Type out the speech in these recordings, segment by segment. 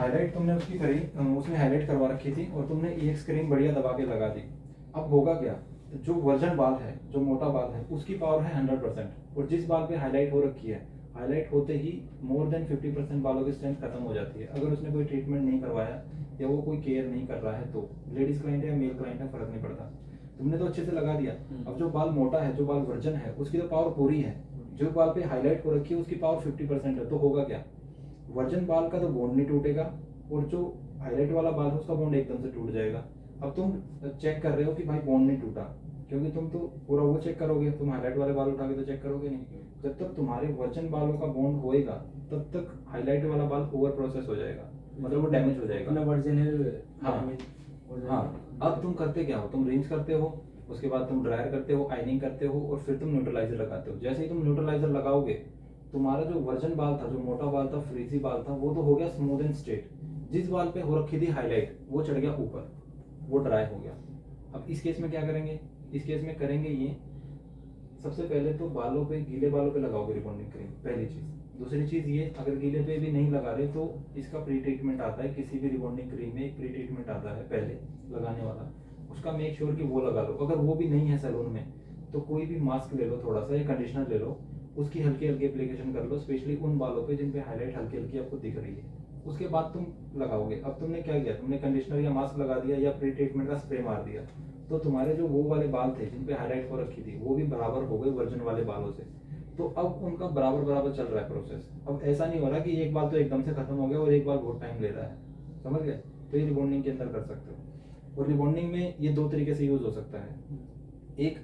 Highlight तुमने उसकी करी, उसमें हाईलाइट करवा रखी थी और तुमने EX क्रीम बढ़िया दबा के लगा दी। अब होगा क्या, जो वर्जन बाल है, जो मोटा बाल है, उसकी पावर है 100%, और जिस बाल पे हाईलाइट हो रखी है, हाईलाइट होते ही मोर देन 50% बालों की स्ट्रेंथ खत्म हो जाती है। अगर उसने कोई ट्रीटमेंट नहीं करवाया या वो कोई केयर नहीं कर रहा है, तो लेडीज क्लाइंट है या मेल क्लाइंट है, फर्क नहीं पड़ता, तुमने तो अच्छे से लगा दिया। अब जो बाल मोटा है, जो बाल वर्जन है, उसकी तो पावर पूरी है, जो बाल पे हाईलाइट हो रखी है उसकी पावर 50% है। तो होगा क्या, वर्जन बाल का तो बॉन्ड नहीं टूटेगा, और जो हाईलाइट वाला बाल है उसका बॉन्ड एकदम से टूट जाएगा। अब तुम चेक कर रहे हो कि भाई बॉन्ड नहीं टूटा, क्योंकि तुम तो पूरा वो चेक करोगे, तुम हाईलाइट वाले बाल उठा के तो चेक करोगे नहीं। जब तक तुम्हारे वर्जन बालों का बॉन्ड होएगा तब तक हाईलाइट वाला बाल ओवर प्रोसेस हो जाएगा, मतलब वो डैमेज हो जाएगा। हाँ हाँ। अब तुम करते क्या हो, तुम रिंस करते हो, उसके बाद तुम ड्रायर करते हो, आयनिंग करते हो, और फिर तुम न्यूट्रलाइजर लगाते हो। जैसे ही तुम न्यूट्रलाइजर लगाओगे, तुम्हारा जो वर्जन बाल था, जो मोटा बाल था, फ्रीजी बाल था, वो तो हो गया स्मूथ एंड स्ट्रेट। जिस बाल पे हो रखी थी हाईलाइट, वो चढ़ गया ऊपर, वो ड्राई हो गया। अब इस केस में क्या करेंगे, इस केस में करेंगे ये, सबसे पहले तो बालों पे, गीले बालों पे लगाओगे रिबॉन्डिंग क्रीम, पहली चीज। दूसरी चीज ये, अगर गीले पे भी नहीं लगा रहे तो इसका प्री ट्रीटमेंट आता है, किसी भी रिबॉन्डिंग क्रीम में एक प्री ट्रीटमेंट आता है पहले लगाने वाला, उसका मेक श्योर कि वो लगा लो। अगर वो भी नहीं है सैलून में, तो कोई भी मास्क ले लो थोड़ा सा, या कंडीशनर ले लो, उसकी हल्की हल्की एप्लीकेशन कर लो, स्पेशली उन बालों पे जिन पे हाईलाइट हल्की हल्की आपको दिख रही है। उसके बाद तुम लगाओगे। अब तुमने क्या किया, तुमने कंडीशनर या मास्क लगा दिया या प्री ट्रीटमेंट का स्प्रे मार दिया, तो तुम्हारे जो वो वाले बाल थे जिन पे हाईलाइट हो रखी थी, वो भी बराबर हो गए वर्जन वाले बालों से। तो अब उनका बराबर बराबर चल रहा है प्रोसेस। अब ऐसा नहीं हो रहा कि एक बाल तो एकदम से खत्म हो गया और एक बाल बहुत टाइम ले रहा है, समझ गए। तो ये रिबॉन्डिंग के अंदर कर सकते हो। और रिबॉन्डिंग में ये दो तरीके से यूज हो सकता है। एक,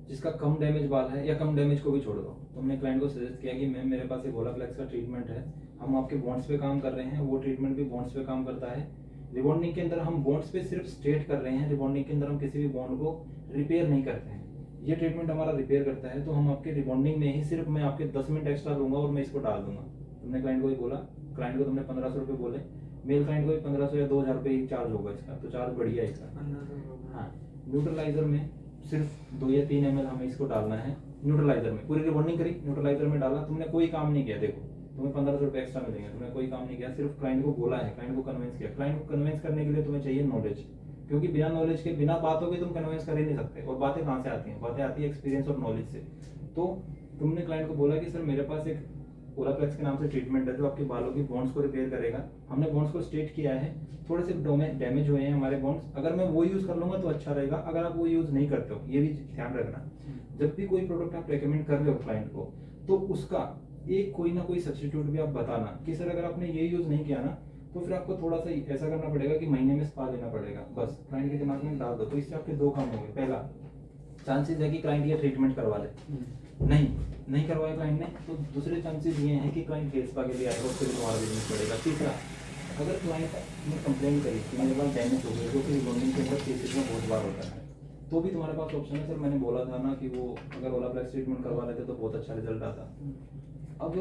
जिसका कम डैमेज बाल है, या कम डैमेज को भी छोड़ दो, तुमने क्लाइंट को सजेस्ट किया कि मैम मेरे पास एक ओलाप्लेक्स का ट्रीटमेंट है, हम आपके बॉन्ड्स पे काम कर रहे हैं, वो ट्रीटमेंट भी बॉन्ड्स पे काम करता है। रिबॉन्डिंग के अंदर हम बॉन्ड्स पे सिर्फ स्ट्रेट कर रहे हैं, रिबॉन्डिंग के अंदर हम किसी भी बॉन्ड को रिपेयर नहीं करते हैं। ये ट्रीटमेंट हमारा रिपेयर करता है, तो हम आपके रिबॉन्डिंग में ही सिर्फ मैं आपके 10 मिनट एक्स्ट्रा लूंगा और मैं इसको डाल दूंगा। तुमने क्लाइंट को ही बोला, क्लाइंट को तुमने 1500 रुपये बोले, मेल क्लाइंट को भी 1500 या 2000 रुपये ही चार्ज होगा इसका, तो चार्ज बढ़िया है इसका। हाँ, न्यूट्रलाइजर में सिर्फ 2 या 3 ml हमें इसको डालना है। न्यूट्रलाइजर में पूरी रिबॉन्डिंग करी, न्यूट्रलाइजर में डाला, तुमने कोई काम नहीं किया। देखो, तुम्हें 1500 रुपये एक्स्ट्रा मिलेंगे, तुमने कोई काम नहीं किया, सिर्फ क्लाइंट को बोला है, क्लाइंट को कन्विंस किया। क्लाइंट को कन्विंस करने के लिए तुम्हें चाहिए नॉलेज, क्योंकि बिना नॉलेज के, बिना बातों के तुम कन्विंस कर ही नहीं सकते। और बातें कहाँ से आती हैं, बातें आती है एक्सपीरियंस और नॉलेज से। तो तुमने क्लाइंट को बोला कि सर मेरे पास एक ओलाप्लेक्स के नाम से ट्रीटमेंट है जो आपके बालों की बॉन्ड्स को रिपेयर करेगा। हमने बॉन्ड्स को स्ट्रेट किया है, थोड़े से डैमेज हुए हैं हमारे बॉन्ड्स, अगर मैं वो यूज कर लूंगा तो अच्छा रहेगा। अगर आप वो यूज नहीं करते हो, ये भी ध्यान रखना, जब भी कोई प्रोडक्ट आप रेकमेंड कर रहे हो क्लाइंट को, तो उसका एक कोई ना कोई सब्स्टिट्यूट भी आप बताना कि सर अगर आपने ये यूज नहीं किया ना, तो फिर आपको थोड़ा सा ऐसा करना पड़ेगा कि महीने में स्पा लेना पड़ेगा। बस क्लाइंट के दिमाग में डाल दो, तो इससे आपके दो काम होंगे। पहला, चांसेस है कि क्लाइंट ये ट्रीटमेंट करवा ले, नहीं करवाया क्लाइंट ने, तो दूसरे चांसेस ये हैं कि क्लाइंट फेस पा के लिए आएगा, उसके लिए तुम्हारा बिजनेस बढ़ेगा। तीसरा, अगर क्लाइंट ने कंप्लेन करी कि मेरे पास डैमेज हो गया, जो कि रिबॉन्डिंग के अंदर केसेस में बहुत बार होता है, तो भी तुम्हारे पास ऑप्शन है, सर मैंने बोला था ना कि वो अगर ओलाप्लेक्स ट्रीटमेंट करवा लेते तो बहुत अच्छा रिजल्ट आता। अब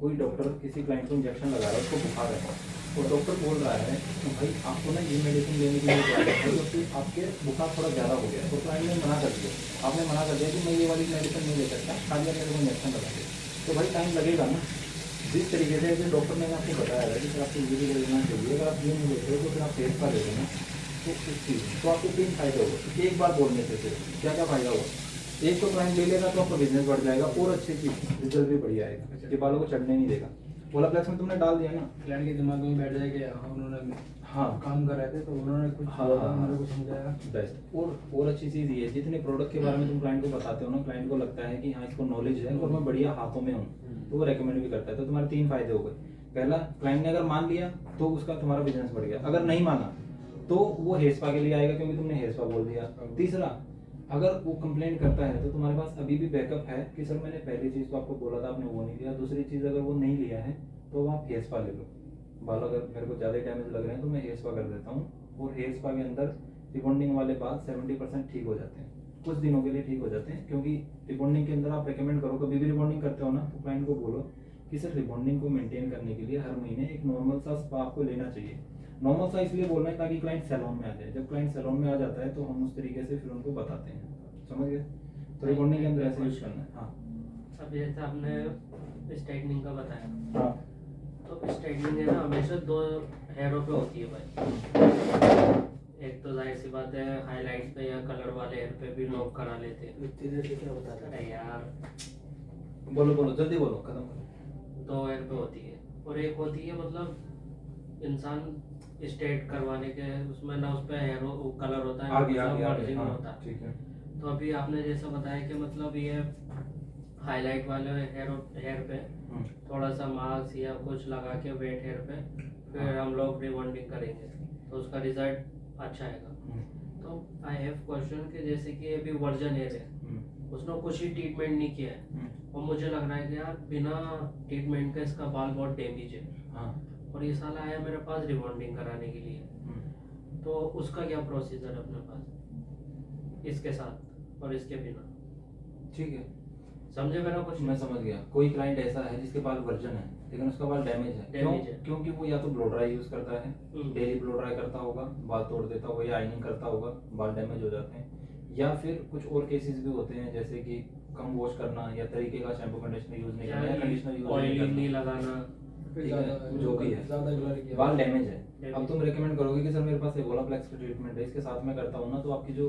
कोई डॉक्टर किसी क्लाइंट को इंजेक्शन लगा रहा है, उसको बुखार है, और डॉक्टर बोल रहा है कि भाई आपको ना ये मेडिसिन लेने के लिए है, क्योंकि आपके बुखार थोड़ा ज़्यादा हो गया। तो क्लाइंट ने मना कर दिया, आपने मना कर दिया कि मैं ये वाली मेडिसिन नहीं ले सकता, खाली मेरे को इंजेक्शन लगा दे। तो भाई टाइम लगेगा ना। जिस तरीके से जो डॉक्टर ने आपको बताया है कि सर आपको ये भी लेना चाहिए, अगर आप ये नहीं लेते हो तो फिर आप फेस का ले लेना, तो उस चीज़ तो आपको 3 फायदे होगा एक बार बोलने से। फिर क्या क्या फायदा होगा, एक तो क्लाइंट ले लेगा तो आपका बिजनेस बढ़ जाएगा, और अच्छी चीज रिजल्ट भी बढ़िया आएगा, ये बालों को चढ़ने नहीं देगा। ओलाप्लेक्स में तुमने डाल दिया ना, क्लाइंट के दिमाग में बैठ जाए कि उन्होंने काम कर रहे थे तो उन्होंने कुछ उन्होंने कुछ समझाया बेस्ट। और अच्छी चीज़ ये है, जितने प्रोडक्ट के बारे में तुम क्लाइंट को बताते हो ना, क्लाइंट को लगता है कि हाँ इसको नॉलेज है और मैं बढ़िया हाथों में हूँ, तो वो रेकमेंड भी करता है। तो तुम्हारे 3 फायदे हो गए। पहला, क्लाइंट ने अगर मान लिया तो उसका तुम्हारा बिजनेस बढ़ गया, अगर नहीं माना तो वो हेयर स्पा के लिए आएगा, क्योंकि तुमने हेयर स्पा बोल दिया। तीसरा, अगर वो कंप्लेन करता है तो तुम्हारे पास अभी भी बैकअप है कि सर मैंने पहली चीज़ तो आपको बोला था, आपने वो नहीं लिया। दूसरी चीज़, अगर वो नहीं लिया है तो आप हेयर स्पा ले लो। बाल अगर मेरे को ज़्यादा डैमेज लग रहे हैं तो मैं हेयर स्पा कर देता हूँ, और हेयर स्पा के अंदर रिबॉन्डिंग वाले बाल 70% ठीक हो जाते हैं, कुछ दिनों के लिए ठीक हो जाते हैं। क्योंकि रिबॉन्डिंग के अंदर आप रिकमेंड करो, कभी भी रिबॉन्डिंग करते हो ना, तो क्लाइंट को बोलो कि सर रिबॉन्डिंग को मेंटेन करने के लिए हर महीने एक नॉर्मल सा स्पा आपको लेना चाहिए। नॉर्मल सा इसलिए बोल रहे हैं ताकि क्लाइंट सैलून में आ जाए। जब क्लाइंट सैलून में आ जाता है तो हम उस तरीके से फिर उनको बताते हैं, समझ गए। तो रिबॉन्डिंग के अंदर ऐसे यूज करना है। हाँ, अब जैसे आपने स्ट्रेटनिंग का बताया, हाँ, तो स्ट्रेटनिंग है ना हमेशा दो हेयरों पे होती है भाई। एक तो जाहिर सी बात है हाईलाइट पे या कलर वाले हेयर पे भी लोग करा लेते हैं। क्या बता रहे अरे यार बोलो बोलो जल्दी बोलो, खत्म करो। दो हेयर पे होती है और एक होती है मतलब इंसान स्ट्रेट करवाने के उसमें ना उस पे हेयर कलर होता है आगे ना आगे आगे, वर्जिंग हाँ होता है। ठीक है। तो अभी आपने जैसा बताया कि मतलब ये हाईलाइट वाले हेयर पे थोड़ा सा मास्क या कुछ लगा के वेट हेयर पे फिर हम लोग रिबॉन्डिंग करेंगे तो उसका रिजल्ट अच्छा आएगा। तो आई हैव क्वेश्चन कि जैसे कि अभी वर्जन हेयर है उसने कुछ ही ट्रीटमेंट नहीं किया है और मुझे लग रहा है कि यार बिना ट्रीटमेंट का इसका बाल बहुत डैमेज है। हाँ और ये साला आया मेरे पास रिबॉन्डिंग कराने के लिए, तो उसका क्या प्रोसीजर है अपने पास इसके साथ और इसके बिना? ठीक है, समझे मेरा क्वेश्चन? मैं समझ गया। कोई क्लाइंट ऐसा है जिसके बाल वर्जन है लेकिन उसका बाल डैमेज है, क्यों? डैमेज है। क्योंकि वो या तो ब्लो ड्राई यूज करता है, डेली ब्लो ड्राई करता होगा, बाल तोड़ देता होगा, या आइनिंग करता होगा, बाल डैमेज हो जाते हैं। या फिर कुछ और केसेस भी होते हैं जैसे कि कम वॉश करना या तरीके का शैम्पू कंडीशनर यूज नहीं करना या कंडीशनर यूज ऑयल नहीं नहीं करना, लगाना, ठीक है, जो भी है, ज्यादा ग्लर किया बाल डैमेज है। Damage। अब तुम रेकमेंड करोगे कि सर मेरे पास ओलाप्लेक्स का ट्रीटमेंट है, इसके साथ में करता हूँ ना, तो आपकी जो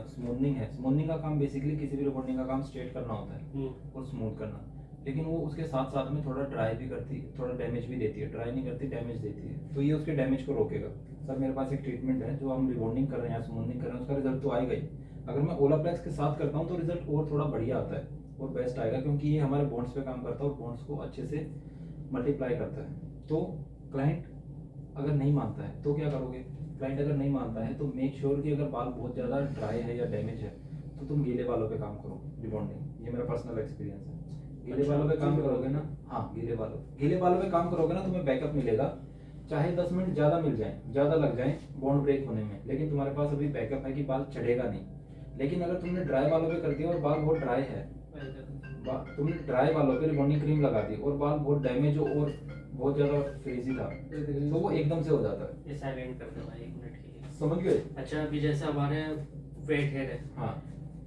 स्मूथनिंग है, स्मूथनिंग का काम बेसिकली किसी भी रिबॉन्डिंग का काम स्ट्रेट करना होता है और स्मूथ करना, लेकिन वो उसके साथ साथ में थोड़ा ड्राई भी करती है, थोड़ा डैमेज भी देती है, ड्राई नहीं करती डैमेज देती है, तो ये उसके डैमेज को रोकेगा। सर मेरे पास एक ट्रीटमेंट है जो हम रिबॉन्डिंग कर रहे हैं या स्मूथनिंग कर रहे हैं, उसका रिजल्ट तो आएगा ही। अगर मैं ओलाप्लेक्स के साथ करता हूँ तो रिजल्ट और थोड़ा बढ़िया आता है और बेस्ट आएगा, क्योंकि ये हमारे बॉन्ड्स पे काम करता है और बॉन्ड्स को अच्छे से मल्टीप्लाई करता है। तो क्लाइंट अगर नहीं मानता है तो क्या करोगे? क्लाइंट अगर नहीं मानता है तो मेक श्योर कि अगर बाल बहुत ज़्यादा ड्राई है या डैमेज है तो तुम गीले बालों पे काम करो, रिबॉन्डिंग। ये मेरा पर्सनल एक्सपीरियंस है। गीले अच्छा, बालों पे काम करोगे ना, हाँ गीले बालों पे काम करोगे ना, तुम्हें बैकअप मिलेगा। चाहे 10 मिनट ज़्यादा मिल जाए, ज़्यादा लग जाए बॉन्ड ब्रेक होने में, लेकिन तुम्हारे पास अभी बैकअप है कि बाल चढ़ेगा नहीं। लेकिन अगर तुमने ड्राई बालों पे कर दिया और बाल बहुत ड्राई है, तुमने ड्राई बालों पे रिबॉन्डिंग क्रीम लगा दी और बाल बहुत डैमेज हो और बहुत ज्यादा फ्रीजी था, तो वो एकदम से हो जाता है। ये साइलेंट कर दो भाई 1 मिनट के लिए। समझ गए? अच्छा अभी जैसे हमारे वेट हेयर है हाँ,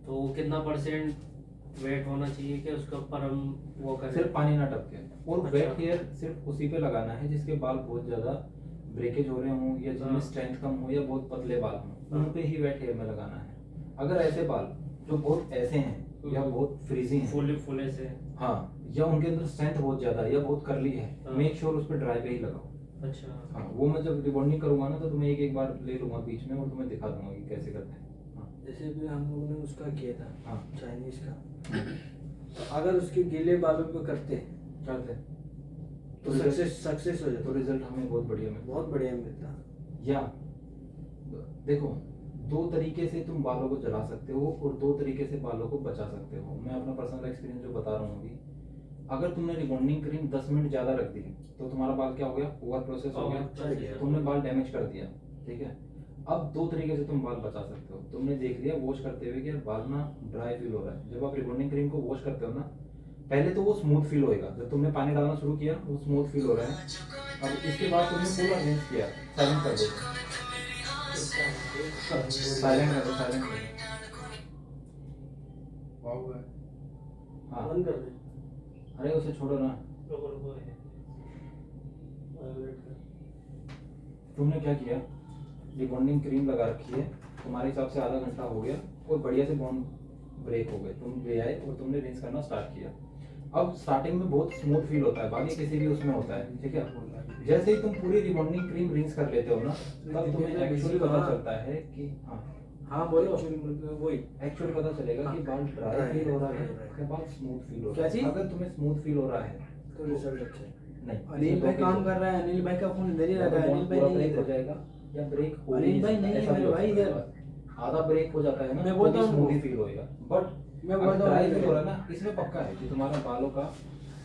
तो कितना % वेट होना चाहिए कि उसके ऊपर हम वो करें? सिर्फ पानी ना टपके। और अच्छा। वेट हेयर सिर्फ उसी पे लगाना है जिसके बाल बहुत ज्यादा ब्रेकेज हो रहे हों या जिनमें हाँ। स्ट्रेंथ कम हो या बहुत पतले बाल हों, उन पे ही वेट हेयर में लगाना है। अगर ऐसे बाल जो बहुत ऐसे हैं या बहुत फ्रीजी हैं, फुले से, हाँ, या उनके अंदर स्ट्रेंथ बहुत ज्यादा है या बहुत करली है, हाँ। मेक श्योर उस पर ड्राई पे ही लगाओ। अच्छा हाँ, वो मैं जब रिबॉन्डिंग करूंगा ना तो तुम्हें एक बार ले लूंगा बीच में और तुम्हें दिखा दूंगा कि कैसे करते हैं। हाँ जैसे भी हम लोगों ने उसका किया था, हाँ चाइनीज का, तो अगर उसके गीले बालों पे करते करते तो result- सक्सेस हो तो जाता, रिजल्ट हमें बहुत बढ़िया मिलता। बहुत बढ़िया मिलता। या देखो, 2 तरीके से तुम बालों को जला सकते हो और 2 तरीके से बालों को बचा सकते हो। मैं अपना पर्सनल एक्सपीरियंस जो बता रहा हूँ अभी, अगर तुमने रिबॉन्डिंग क्रीम 10 मिनट ज्यादा रख दी तो तुम्हारा बाल क्या हो गया? ओवर प्रोसेस हो Over गया, process। तुमने बाल डैमेज कर दिया, ठीक है। अब 2 तरीके से तुम बाल बचा सकते हो। तुमने देख लिया वॉश करते हुए कि यार बाल ना ड्राई फील हो रहा है, जब आप रिबॉन्डिंग क्रीम को वॉश करते हो ना, पहले तो वो स्मूथ फील होएगा, जब तुमने पानी डालना शुरू किया वो स्मूथ फील हो रहा है। अब इसके बाद तुमने पूरा रिंस किया, साइलेंट कर दो, साइलेंट कर दो, साइलेंट कर दो। हाँ, बंद कर दे। अरे उसे छोड़ो ना। तुमने क्या किया? रिबॉन्डिंग क्रीम लगा रखी है, तुम्हारे हिसाब से आधा घंटा हो गया और बढ़िया से बॉन्ड ब्रेक हो गए, तुम ले आए और तुमने रिंस करना स्टार्ट किया। अब स्टार्टिंग में बहुत स्मूथ फील होता है, बाकी किसी भी उसमें होता है, ठीक है। जैसे ही तुम पूरी रिबॉन्डिंग क्रीम रिंस कर लेते हो ना, तब तुम्हें एक्चुअली पता चलता है कि हाँ बोलो, मतलब वही एक्चुअली पता चलेगा कि बाल ड्राई फील हो रहा है या बाल स्मूथ फील हो रहा है। अगर तुम्हें स्मूथ फील हो रहा है तो रिजल्ट अच्छा है। नहीं, अनिल भाई काम कर रहा है, अनिल भाई का फोन इधर ही रखा है, अनिल भाई नहीं ब्रेक हो है। जाएगा या ब्रेक हो अनिल भाई नहीं है ऐसा भी मेरे हो भाई सकता है। इधर। आधा ब्रेक हो जाता है ना, मैं तो बोलता भी हूँ स्मूथ ही फील होएगा। बट मैं बोलता हूँ ड्राई अनिल फील भाई। हो रहा है ना, इसमें पक्का है कि तुम्हारा बालों का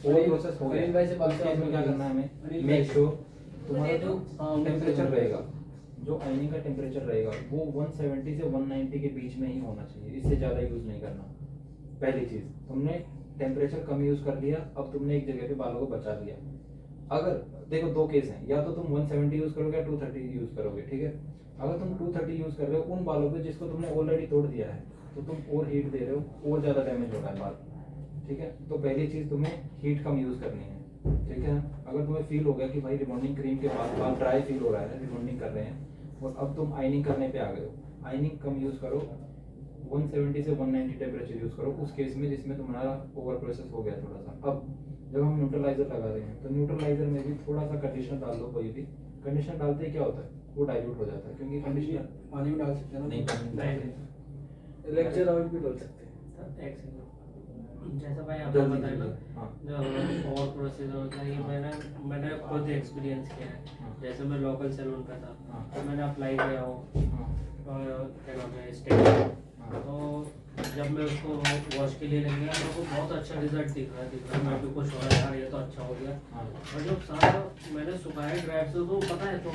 ओवर अनिल- प्रोसेस हो गया। अनिल भाई से बात इस केस में क्या करना है हमें? अनिल मेक भाई। श्योर तुम्हारा जो हाँ, उनसे टेम्परेचर बात रहेगा, जो आईनिंग का टेम्परेचर रहेगा वो 170 से 190 के बीच में ही होना चाहिए, इससे ज्यादा यूज नहीं करना। पहली चीज, तुमने टेम्परेचर कम यूज कर लिया, अब तुमने एक जगह पे बालों को बचा लिया। अगर देखो 2 केस हैं, या तो तुम 170 यूज करोगे या 230 यूज करोगे, ठीक है। अगर तुम 230 यूज कर रहे हो उन बालों पे जिसको तुमने ऑलरेडी तोड़ दिया है, तो तुम और हीट दे रहे हो और ज्यादा डैमेज हो रहा है बाल, ठीक है। तो पहली चीज तुम्हें हीट कम यूज करनी है। ठीक है। अगर तुम्हें फील हो गया कि भाई रिबॉन्डिंग क्रीम के बाद बाल ड्राई फील हो रहा है, रिबॉन्डिंग कर रहे हैं और अब तुम आइनिंग करने पे आ गए हो, आइनिंग कम यूज़ करो, 170 से 190 टेम्परेचर यूज़ करो उस केस में जिसमें तुम्हारा ओवर प्रोसेस हो गया थोड़ा सा। अब जब हम न्यूट्रलाइजर लगा रहे हैं तो न्यूट्रलाइजर में भी थोड़ा सा कंडीशनर डाल दो, कोई भी कंडीशनर डालते ही क्या होता है, वो डाइल्यूट हो जाता है, क्योंकि कंडीशनर पानी में डाल सकते हैं ना? नहीं, पानी में डाल सकते। लेक्चर ऑयल भी डाल सकते हैं। एक सेकंड, जैसा भाई आपने जल्दी बताया ना, हाँ। जो और प्रोसीजर होता है, ये मैंने खुद एक्सपीरियंस किया है। हाँ। जैसे मैं लोकल सैलून पे था, हाँ। तो मैंने अप्लाई किया हो हाँ। और क्या नाम है स्टेट, हाँ। तो जब मैं उसको वॉश के लिए ले गया तो वो बहुत अच्छा रिजल्ट दिख रहा है, मैं भी खुश हो रहा है, यार ये तो अच्छा हो गया। हाँ। और जब सारा मैंने सुखाया ड्राइव से, तो पता है तो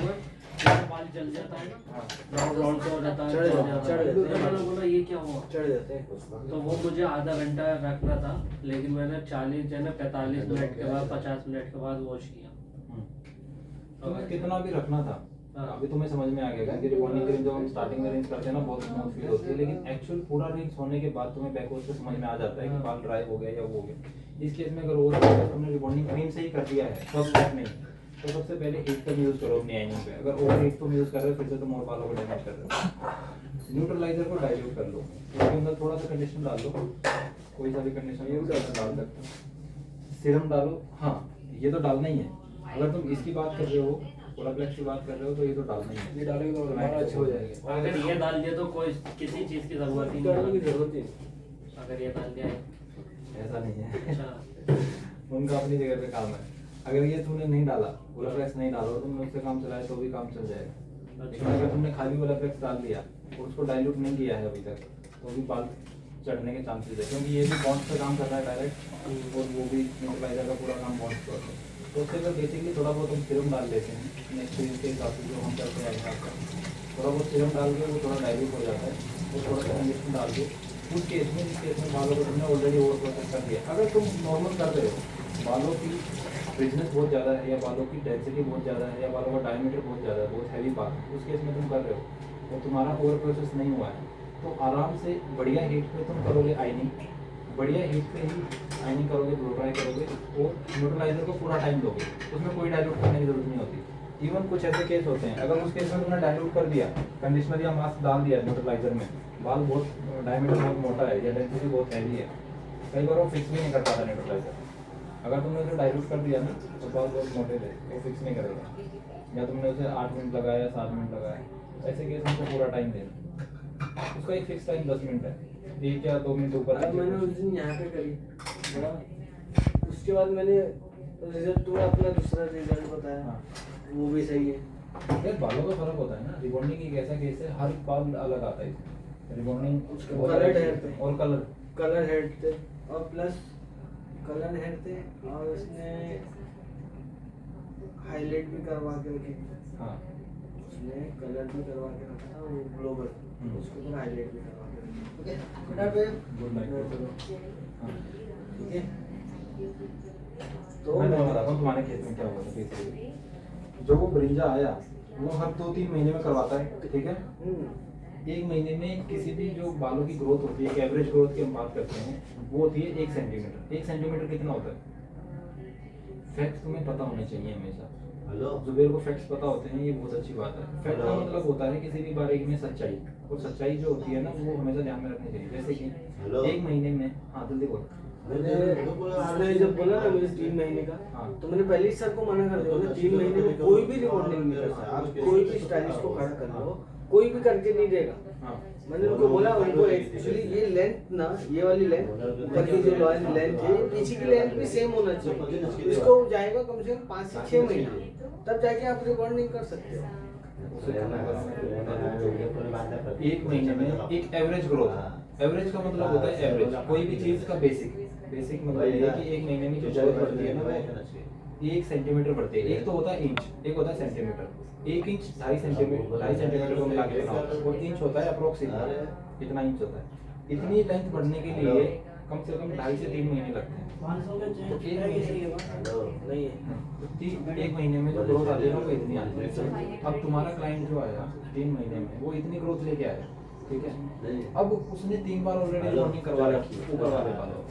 जैसे बाल जल जाता है ना, हाँ। ब्राउन ब्राउन सा हो जाता है, चढ़ जल जाता है, जाता है। चढ़ जाता है। तो मैंने बोला ये क्या हुआ, चढ़ जाते हैं। तो वो मुझे आधा घंटा रखना था, लेकिन मैंने 40 या 45 मिनट के बाद 50 मिनट के बाद वॉश किया। तुम्हें कितना भी रखना था, हाँ। अभी तुम्हें समझ में आ गया कि रिबॉन्डिंग क्रीम जब हम स्टार्टिंग में रिंस करते हैं ना बहुत स्मूथ फील होती है, लेकिन एक्चुअल पूरा रिंस होने के बाद तुम्हें बैकवर्ड से समझ में आ जाता है कि हाँ। बाल ड्राई हो गया या वो हो गया। इस केस में अगर ओवर तुमने रिबॉन्डिंग क्रीम से ही कर दिया है फर्स्ट स्टेप में, तो सबसे पहले हीट कम यूज करो अपनी आइनिंग पे। अगर ओवर हीट तुम यूज कर रहे हो फिर से तुम और बालों को डैमेज कर रहे हो। न्यूट्रलाइजर को डाइल्यूट कर लो, उसके अंदर थोड़ा सा कंडीशनर डाल लो, कोई सा भी कंडीशनर डाल सकते हो, सीरम डालो। हाँ, ये तो डालना ही है। अगर तुम इसकी बात कर रहे हो, ओलाप्लेक्स की बात कर रहे हो, तो ये तो डालना ही है। ये डालेंगे तो हमारा अच्छा हो जाएगा। अगर ये डाल दिया तो कोई किसी चीज़ की ज़रूरत ही डालने की नहीं, जरूरत ही नहीं। अगर ये डाल दिया है। ऐसा नहीं है, अच्छा, उनका अपनी जगह पे काम है। अगर ये तुमने नहीं डाला, ओलाप्लेक्स नहीं डाला और तुमने उससे काम चलाया तो भी काम चल जाएगा। लेकिन अगर तुमने खाली ओलाप्लेक्स डाल दिया और उसको डाइल्यूट नहीं किया है अभी तक, तो भी बाल चढ़ने के चांसेस है, क्योंकि ये भी बॉन्ड्स पे काम कर रहा है डायरेक्ट, और वो भी न्यूट्रलाइजर का पूरा काम बॉन्ड्स पे होता है। तो उससे अगर बेसिकली थोड़ा बहुत हम सीरम डाल देते हैं एक्सपीरियंस के हिसाब से, जो हम करते हैं थोड़ा बहुत सीरम डाल के वो थोड़ा डाइल्यूट हो जाता है, तो थोड़ा सा कंडीशन डाल के उस केस में, जिस केस में बालों को तुमने ऑलरेडी ओवर प्रोसेस कर दिया। अगर तुम नॉर्मल कर रहे हो, बालों की फ्रिजनेस बहुत ज़्यादा है या बालों की डेंसिटी बहुत ज़्यादा है या बालों का डायमीटर बहुत ज़्यादा है, बहुत हैवी बाल, उस केस में तुम कर रहे हो और तुम्हारा ओवर प्रोसेस नहीं हुआ है, तो आराम से बढ़िया हीट पे तुम करोगे आइनिंग, बढ़िया हीट पे ही आइनिंग करोगे, ब्लो ड्राई करोगे और न्यूट्रलाइजर को पूरा टाइम दोगे, उसमें कोई डाइल्यूट करने की जरूरत नहीं होती। इवन कुछ ऐसे केस होते हैं, अगर उस केस में तुमने डाइल्यूट कर दिया, कंडीशनर या मास्क डाल दिया न्यूट्रलाइजर में, बाल बहुत डायमीटर बहुत मोटा है या डेंसिटी बहुत हैवी है, कई बार वो फिक्स भी नहीं कर पाता न्यूट्रलाइजर। अगर तुमने उसे डाइल्यूट कर दिया ना, तो बाल बहुत मोटे थे, वो फिक्स नहीं करेगा, या तुमने उसे 8 मिनट लगाया 7 मिनट लगाया, ऐसे केस में तो पूरा टाइम देना। उसका एक फिक्स टाइम 10 मिनट है, 1 या 2 मिनट ऊपर। अब मैंने उस दिन यहाँ पे करी बड़ा, उसके बाद मैंने रिजल्ट तो अपना दूसरा रिजल्ट बताया। हाँ। वो भी सही है। यार बालों का फर्क होता है ना, रिबॉन्डिंग एक ऐसा केस है, हर बाल अलग आता है इसमें। रिबॉन्डिंग उसके कलर हेयर पे और कलर हेड थे, और प्लस कलर हेड थे, और उसने हाईलाइट भी करवा के रखी। हाँ, उसने कलर भी करवा के रखा था, वो ग्लोबल, उसके ऊपर हाईलाइट भी करवा के रखी। Good night. ठीक है, तो मैं तुम्हें बताता हूँ तुम्हारे केस में क्या हुआ था। बेसिकली जो वो ब्रिंजा आया, वो हर 2-3 महीने में करवाता है, ठीक है। 1 महीने में किसी भी जो बालों की ग्रोथ होती है, एक एवरेज ग्रोथ की हम बात करते हैं, वो होती है 1 सेंटीमीटर। 1 सेंटीमीटर कितना होता है? फैक्ट तुम्हें पता होने चाहिए हमेशा। जुबेर को फैक्ट्स पता होते हैं, ये बहुत अच्छी बात है। फैक्ट का मतलब होता है किसी भी बारे में सच्चाई, और सच्चाई जो होती है ना, वो हमेशा ध्यान में रखनी चाहिए। जैसे कि 1 महीने में, हाँ जल्दी बोल। मैंने जब बोला ना मुझे 3 महीने का, हाँ। तो मैंने पहले ही सर को मना कर दिया, 3 महीने में कोई भी रिबॉन्डिंग नहीं कर सकता। आप कोई भी स्टाइलिश को खड़ा कर लो, कोई भी करके नहीं देगा। हाँ, मैंने उनको बोला, उनको एक्चुअली ये लेंथ ना, ये वाली लेंथ, ऊपर की जो लेंथ है, पीछे की लेंथ भी सेम होना चाहिए। इसको जाएगा कम से कम 5 से 6 महीने, तब जाके आप रिबॉन्डिंग कर सकते हो। 1 महीने में एक एवरेज ग्रोथ। एवरेज का मतलब होता है एवरेज, कोई भी चीज का बेसिक मतलब ये है कि 1 महीने में जो ग्रोथ बढ़ती है ना, वो 1 सेंटीमीटर बढ़ती है। एक तो होता है इंच, एक होता है सेंटीमीटर। 1 इंच 2.5 सेंटीमीटर को मिला के बनाओ, और इंच होता है अप्रोक्सीमेट, इतना इंच होता है। इतनी लेंथ बढ़ने के लिए कम से कम 2.5 से 3 महीने लगते हैं। तो 1 महीने में जो ग्रोथ आती है ना, वो इतनी आती है। अब तुम्हारा क्लाइंट जो आया 3 महीने में, वो इतनी ग्रोथ लेके आया, ठीक है। अब उसने 3 बार ऑलरेडी रिबॉन्डिंग करवा रखी है ऊपर वाले बालों,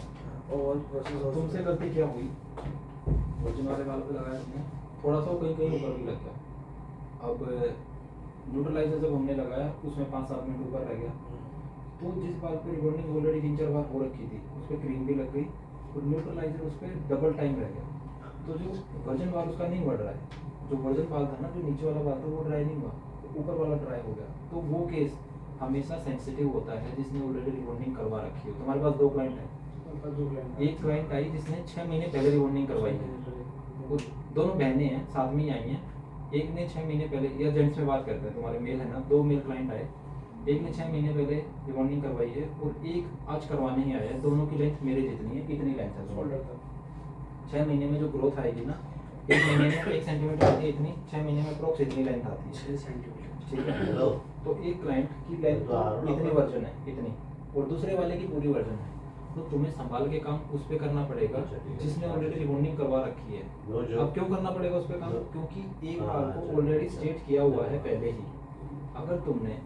और तुमसे गलती क्या हुई, वर्जिन वाले बाल पे लगाया तुमने, थोड़ा सा कहीं कहीं ऊपर भी लग गया। अब न्यूट्रलाइजर जब हमने लगाया उसमें 5-7 मिनट ऊपर रह गया, तो जिस बाल पे रिबॉन्डिंग ऑलरेडी 3-4 बार हो रखी थी उस पर क्रीम भी लग गई और न्यूट्रलाइजर उस पर डबल टाइम रह गया। तो जो वर्जन बाल उसका नहीं बढ़ रहा है, जो वर्जन बाल था ना, जो नीचे वाला बाल था वो ड्राई नहीं हुआ, तो ऊपर वाला ड्राई हो गया। तो वो केस हमेशा सेंसिटिव होता है जिसने ऑलरेडी रिबॉन्डिंग करवा रखी हो। तुम्हारे पास 2 क्लाइंट हैं, एक क्लाइंट आई जिसने 6 महीने पहले रिबॉन्डिंग करवाई है, वो दोनों बहनें हैं, साथ में ही आई हैं। एक ने 6 महीने पहले, या जेंट्स में बात करते हैं, तुम्हारे मेल है ना, 2 मेल क्लाइंट आए, एक ने 6 महीने पहले रिबॉन्डिंग करवाई है और एक आज करवाने ही आया है। दोनों की लेंथ मेरे जितनी है, इतनी लेंथ है शोल्डर तक। 6 महीने में जो ग्रोथ आएगी ना, 1 महीने में 1 सेंटीमीटर आती है इतनी, 6 महीने में अप्रोक्स इतनी लेंथ आती है, 6 सेंटीमीटर। ठीक है। तो एक क्लाइंट की लेंथ इतनी वर्जन है, इतनी, और दूसरे वाले की पूरी वर्जन है। तो तुम्हें संभाल के काम उस पे करना पड़ेगा जिसने ऑलरेडी रिबॉन्डिंग करवा रखी है। अब क्यों करना पड़ेगा उस पे काम? क्योंकि एक बाल को ऑलरेडी स्ट्रेट किया हुआ है पहले ही। अगर तुमने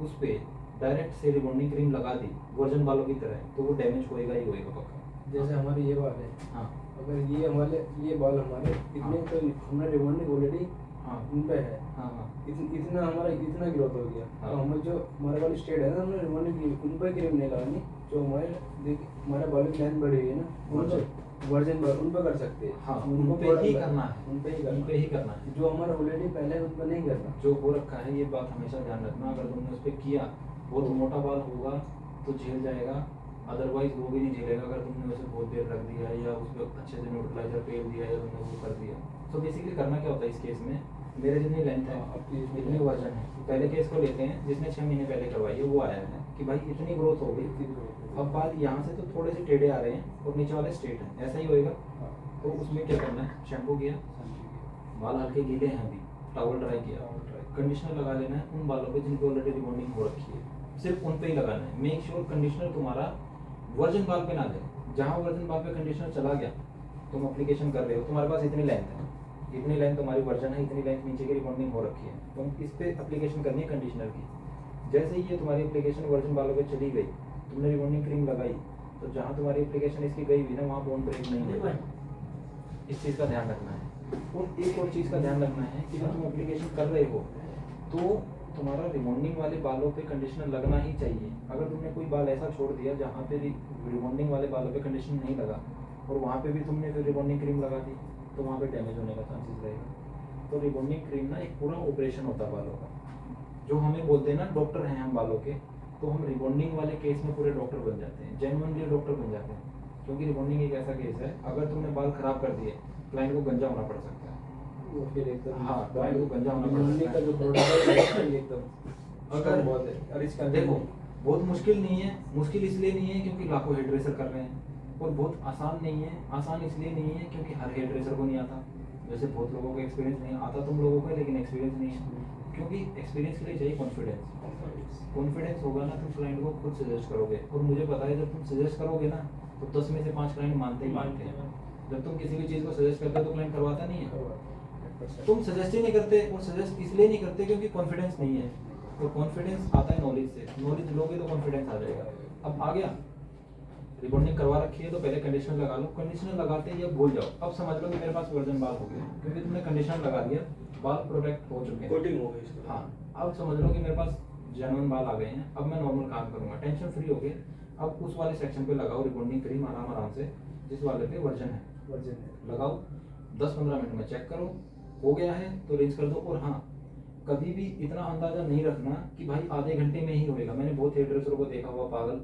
उस पे डायरेक्ट से रिबॉन्डिंग क्रीम लगा दी वर्जन बालों की तरह, तो वो डैमेज होएगा ही होएगा पक्का। जैसे हमारे ये बाल है, हाँ, अगर ये बाल हमारे इतने, तो हमारा रिबॉन्डिंग ऑलरेडी हाँ, उन पे है, हाँ, हाँ, इतना हमारा इतना ग्रोथ हो गया। हाँ। तो हमें जो हमारे वाली स्टेट है ना, हमने रिबॉन्डिंग उन पर क्रीम नहीं लगानी। जो हमारे बालों की लेंथ बढ़ी हुई है ना, उन पर वर्जन उन पर कर सकते हैं। हाँ, उनको उन पे ही करना है, उन पे ही उन पे ही करना है। जो हमारा ऑलरेडी पहले है उन पर नहीं करना। जो हो रखा है ये बात हमेशा ध्यान रखना। अगर तुमने उस पर किया, बहुत मोटा बाल होगा तो झेल जाएगा, अदरवाइज वो भी नहीं झेलेगा अगर तुमने उसे बहुत देर रख दिया या उस पर अच्छे से न्यूट्रलाइजर फेल दिया या तुमने वो कर दिया। तो बेसिकली करना क्या होता है इस केस में, मेरे जितनी लेंथ है, इतनी वर्जन है। पहले केस को लेते हैं जिसने 6 महीने पहले करवाई है, वो आया है कि भाई इतनी ग्रोथ हो गई, अब बाल यहाँ से तो थोड़े से टेढ़े आ रहे हैं और नीचे वाले स्ट्रेट हैं, ऐसा ही होएगा। तो उसमें क्या करना है, शैम्पू किया, बाल हल्के गीले हैं अभी, टॉवल ड्राई किया, कंडीशनर लगा लेना है उन बालों पे जिनको ऑलरेडी रिबॉन्डिंग हो रखी है, सिर्फ उन पे ही लगाना है। मेक श्योर कंडीशनर तुम्हारा वर्जन बाल पे ना जाए। जहाँ वर्जन बाल पे कंडीशनर चला गया, तुम एप्लीकेशन कर रहे हो, तुम्हारे पास इतनी लेंथ है, इतनी लेंथ तुम्हारी वर्जन है, इतनी लेंथ नीचे की रिबॉन्डिंग हो रखी है, तुम इस पे एप्लीकेशन करनी है कंडीशनर की। जैसे ही ये तुम्हारी एप्लीकेशन वर्जन बालों पे चली गई, तुमने रिबॉन्डिंग क्रीम लगाई, तो जहाँ तुम्हारी एप्लीकेशन इसकी गई हुई ना, वहाँ बोन ब्रेक नहीं होगा। इस चीज़ का ध्यान रखना है। और एक और चीज़ का ध्यान रखना है कि जब तुम एप्लीकेशन कर रहे हो तो तुम्हारा रिबॉन्डिंग वाले बालों पे कंडीशनर लगना ही चाहिए। अगर तुमने कोई बाल ऐसा छोड़ दिया जहाँ पे रिबॉन्डिंग वाले बालों पे कंडीशनर नहीं लगा और वहाँ पे भी तुमने फिर रिबॉन्डिंग क्रीम लगा दी, तो वहाँ पे डैमेज होने का चांसेस रहेगा। तो रिबॉन्डिंग क्रीम ना एक पूरा ऑपरेशन होता है बालों का। जो हमें बोलते हैं ना डॉक्टर हैं हम बालों के, तो हम रिबॉन्डिंग वाले केस में पूरे डॉक्टर बन जाते हैं, जेन्युइनली डॉक्टर बन जाते हैं। क्योंकि रिबॉन्डिंग एक ऐसा केस है, अगर तुमने बाल खराब कर दिए, क्लाइंट को गंजा होना पड़ सकता है। वो फिर एकदम, हाँ, क्लाइंट को गंजा होना पड़ रिबॉन्डिंग सकता का है। जो प्रोटोकॉल है एकदम अगर बहुत है। और इसका देखो, बहुत मुश्किल नहीं है। मुश्किल इसलिए नहीं है क्योंकि लाखों हेयर ड्रेसर कर रहे हैं, और बहुत आसान नहीं है। आसान इसलिए नहीं है क्योंकि हर हेयर ड्रेसर को नहीं आता। जैसे बहुत लोगों को एक्सपीरियंस नहीं आता, तुम लोगों को, लेकिन एक्सपीरियंस नहीं है। क्योंकि एक्सपीरियंस के लिए चाहिए कॉन्फिडेंस। कॉन्फिडेंस होगा ना, तुम क्लाइंट को खुद सजेस्ट करोगे। और मुझे पता है जब तुम सजेस्ट करोगे ना, तो 10 में से 5 क्लाइंट मानते ही मानते हैं। जब तुम किसी भी चीज़ को सजेस्ट करते हो तो क्लाइंट करवाता नहीं है। तुम सजेस्ट ही नहीं करते, और सजेस्ट इसलिए नहीं करते क्योंकि कॉन्फिडेंस नहीं है। और कॉन्फिडेंस आता है नॉलेज से। नॉलेज लोगे तो कॉन्फिडेंस आ जाएगा। अब आ गया, रिबॉन्डिंग करवा रखी है तो पहले कंडीशनर लगा लो। कंडीशनर लगाते ही अब भूल जाओ, अब समझ लो कि मेरे पास वर्जन बाल हो गया, क्योंकि तुमने कंडीशनर लगा दिया, बाल प्रोटेक्ट हो चुके हैं, कोटिंग हो गई इसका। हाँ, अब समझ लो कि मेरे पास जेन्युइन बाल आ गए हैं। अब मैं नॉर्मल काम करूंगा, टेंशन फ्री हो गए। अब उस वाले सेक्शन पे लगाओ रिबॉन्डिंग क्रीम आराम से, जिस वाले पे वर्जन है लगाओ। 10-15 मिनट में चेक करो, हो गया है तो रिंस कर दो। और हाँ, कभी भी इतना अंदाजा नहीं रखना कि भाई आधे घंटे में ही होएगा। मैंने बहुत हेयर ड्रेसरों को देखा हुआ पागल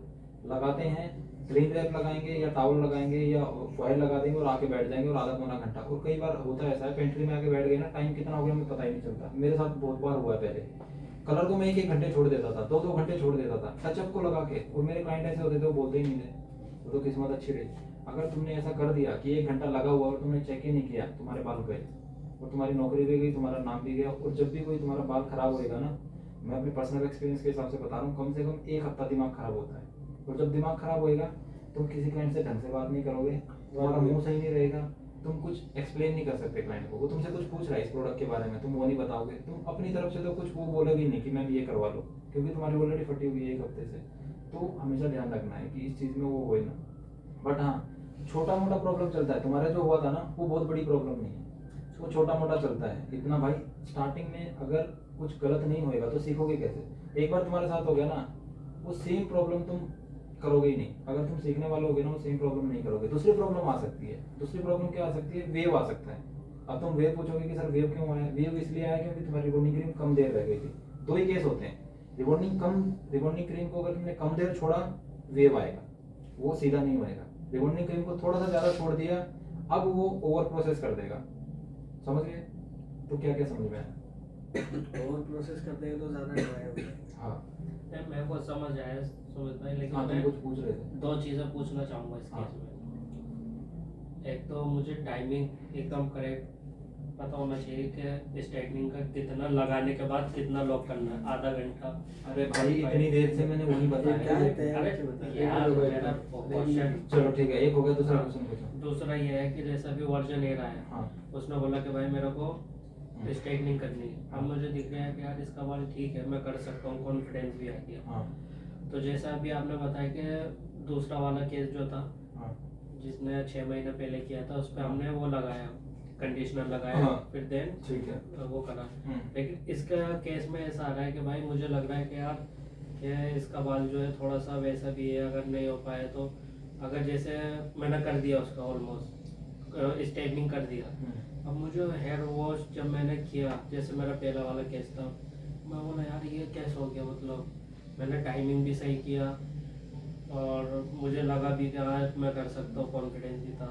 लगाते हैं, क्लीन रैप लगाएंगे या टॉवल लगाएंगे या फॉयल लगा देंगे और आके बैठ जाएंगे और आधा पौना घंटा। और कई बार होता है ऐसा है, पेंट्री में आके बैठ गए ना, टाइम कितना हो गया हमें पता ही नहीं चलता। मेरे साथ बहुत बार हुआ है। पहले कलर को मैं 1-1 घंटे छोड़ देता था, 2-2 घंटे छोड़ देता था टचअप को लगा के। और मेरे क्लाइंट ऐसे होते थे, वो बोलते ही नहीं थे, वो तो किस्मत अच्छी रही। अगर तुमने ऐसा कर दिया कि 1 घंटा लगा हुआ और तुमने चेक ही नहीं किया, तुम्हारे बाल गए और तुम्हारी नौकरी भी गई, तुम्हारा नाम भी गया। और जब भी कोई तुम्हारा बाल खराब होएगा ना, मैं अपने पर्सनल एक्सपीरियंस के हिसाब से बता रहा हूँ, कम से कम 1 हफ्ता दिमाग खराब होता है। और जब दिमाग खराब होएगा, तुम किसी क्लाइंट से ढंग से बात नहीं करोगे, तुम्हारा मुंह सही नहीं रहेगा, तुम कुछ एक्सप्लेन नहीं कर सकते क्लाइंट को। वो तुमसे कुछ पूछ रहा है इस प्रोडक्ट के बारे में, तुम वो नहीं बताओगे। तुम अपनी तरफ से तो कुछ वो बोलोगे नहीं कि मैम ये करवा लो, क्योंकि तुम्हारी ऑलरेडी फटी हुई है 1 हफ्ते से। तो हमेशा ध्यान रखना है कि इस चीज़ में वो होए ना। बट हाँ, छोटा मोटा प्रॉब्लम चलता है, तुम्हारा जो हुआ था ना वो बहुत बड़ी प्रॉब्लम नहीं है, वो छोटा मोटा चलता है इतना भाई। स्टार्टिंग में अगर कुछ गलत नहीं होएगा तो सीखोगे कैसे? एक बार तुम्हारे साथ हो गया ना, वो सेम प्रॉब्लम तुम करोगे ही नहीं। अगर तुम सीखने वाले होगे ना, वो सेम प्रॉब्लम नहीं करोगे। दूसरी प्रॉब्लम आ सकती है। दूसरी प्रॉब्लम क्या आ सकती है? वेव आ सकता है। अब तुम वेव पूछोगे कि सर वेव क्यों आया? वेव इसलिए आया क्योंकि तुम्हारी रिबॉन्डिंग क्रीम कम देर रह गई थी। दो ही केस होते हैं, रिबॉन्डिंग क्रीम को अगर तुमने कम देर छोड़ा वेव आएगा, वो सीधा नहीं होएगा। रिबॉन्डिंग क्रीम को थोड़ा सा ज्यादा छोड़ दिया, अब वो ओवर प्रोसेस कर देगा। समझ गए? तो क्या क्या समझ में आया? ओवर प्रोसेस कर देंगे तो ज्यादा ड्राई हो जाएगा। हाँ नहीं, मेरे को समझ आया सुमित भाई, लेकिन हाँ, तुम मैं कुछ पूछ रहे थे। दो चीज़ें पूछना चाहूँगा इस हाँ। केस में। एक तो मुझे टाइमिंग एकदम करेक्ट पता होना चाहिए कि स्ट्रेटनिंग का कितना लगाने के बाद कितना लॉक करना है, आधा घंटा। अरे भाई इतनी देर से मैंने वही बताया। क्या है? अरे यार मेरा क्वेश्चन चलो ठीक है, एक हो गया, दूसरा क्वेश्चन पूछो। दूसरा ये है कि जैसा भी वर्जन ए रहा है, हाँ उसने बोला कि भाई मेरे को स्ट्रेटनिंग करनी है। अब मुझे दिख रहा है कि यार इसका बाल ठीक है, मैं कर सकता हूँ, कॉन्फिडेंस भी आ गया। हाँ तो जैसा अभी आपने बताया कि दूसरा वाला केस जो था, हाँ जिसने 6 महीने पहले किया था, उस पर हमने वो लगाया, कंडीशनर लगाया, हाँ। फिर देन ठीक है। वो करा। हम्म। लेकिन इसका केस में ऐसा आ रहा है कि भाई मुझे लग रहा है कि यार ये इसका बाल जो है थोड़ा सा वैसा भी है, अगर नहीं हो पाए तो अगर जैसे मैंने कर दिया उसका ऑलमोस्ट स्ट्रेटनिंग कर दिया, अब मुझे हेयर वॉश जब मैंने किया, जैसे मेरा पहला वाला केस था, मैं बोला यार ये कैसे हो गया, मतलब मैंने टाइमिंग भी सही किया और मुझे लगा भी कि हाँ मैं कर सकता हूँ, कॉन्फिडेंस भी था,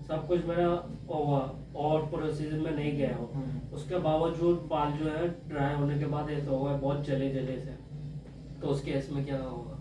सब कुछ मेरा हुआ और प्रोसीजर में नहीं गया हूँ। उसके बावजूद बाल जो है ड्राई होने के बाद ऐसा हुआ है बहुत जले जले से। तो उस केस में क्या होगा,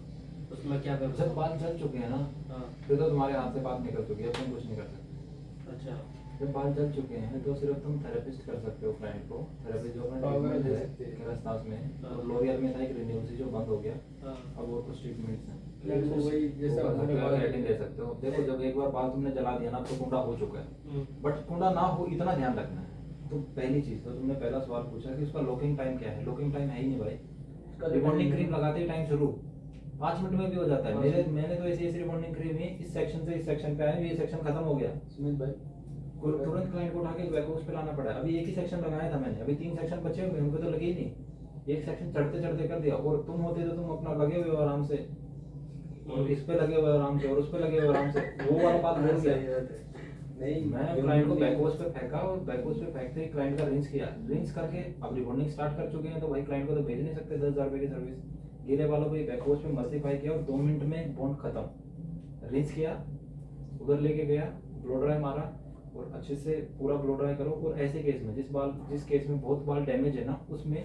उसमें क्या कर जब बाल जल चुके हैं ना, हाँ फिर तो तुम्हारे हाथ से बात निकल चुकी है, तुम कुछ नहीं कर सकते। अच्छा जब बाल जल चुके हैं तो सिर्फ तुम थेरेपिस्ट कर सकते हो क्लाइंट को। थेरेपिस्ट जो Power दे सकते हैं। केरास्तास में हाँ। और लोरियल में था एक रिन्यूसी जो बंद हो गया, हाँ अब और कुछ ट्रीटमेंट्स हैं। लेकिन वो वही जैसा तो हमारे बाल केराटिन दे सकते हो। देखो जब एक बार बाल तुमने जला दिया ना, तो कुंडा हो चुका है, बट कुंडा ना हो इतना ध्यान रखना है। तो पहली चीज तो तुमने पहला सवाल पूछा कि उसका लॉकिंग टाइम क्या है। लॉकिंग टाइम है ही नहीं भाई। रिबॉन्डिंग क्रीम लगाते ही टाइम शुरू 5 मिनट में भी हो जाता है। मैंने तो ऐसी रिबॉन्डिंग क्रीम ही इस सेक्शन से इस सेक्शन पे आया, ये सेक्शन खत्म हो गया, सुमित भाई तुरंत क्लाइंट को उठा के बैकवर्स पे लाना पड़ा। अभी एक ही सेक्शन लगाया था मैंने, अभी 3 सेक्शन बचे हुए, उनको तो लगे ही नहीं। एक सेक्शन चढ़ते चढ़ते कर दिया। और तुम होते तो तुम अपना लगे हुए हो आराम से, और इस पे लगे हुए आराम से, और उस पे लगे हुए आराम से, वो वाला बात भूल गया। नहीं मैं क्लाइंट को बैकवर्स पे फेंका और बैकवर्स पे फेंकते ही क्लाइंट का रिंस किया। रिंस करके अब रिबॉन्डिंग स्टार्ट कर चुके हैं, तो भाई क्लाइंट को तो भेज नहीं सकते 10,000 रुपए की सर्विस। गीले वालों को बैकवर्स पे मल्टीप्लाई किया और 2 मिनट में बॉन्ड खत्म। रिंस किया, उधर लेके गया, ब्लो ड्राई मारा और अच्छे से पूरा ब्लो ड्राई करो। और ऐसे केस में जिस केस में बहुत बाल डैमेज है ना, उसमें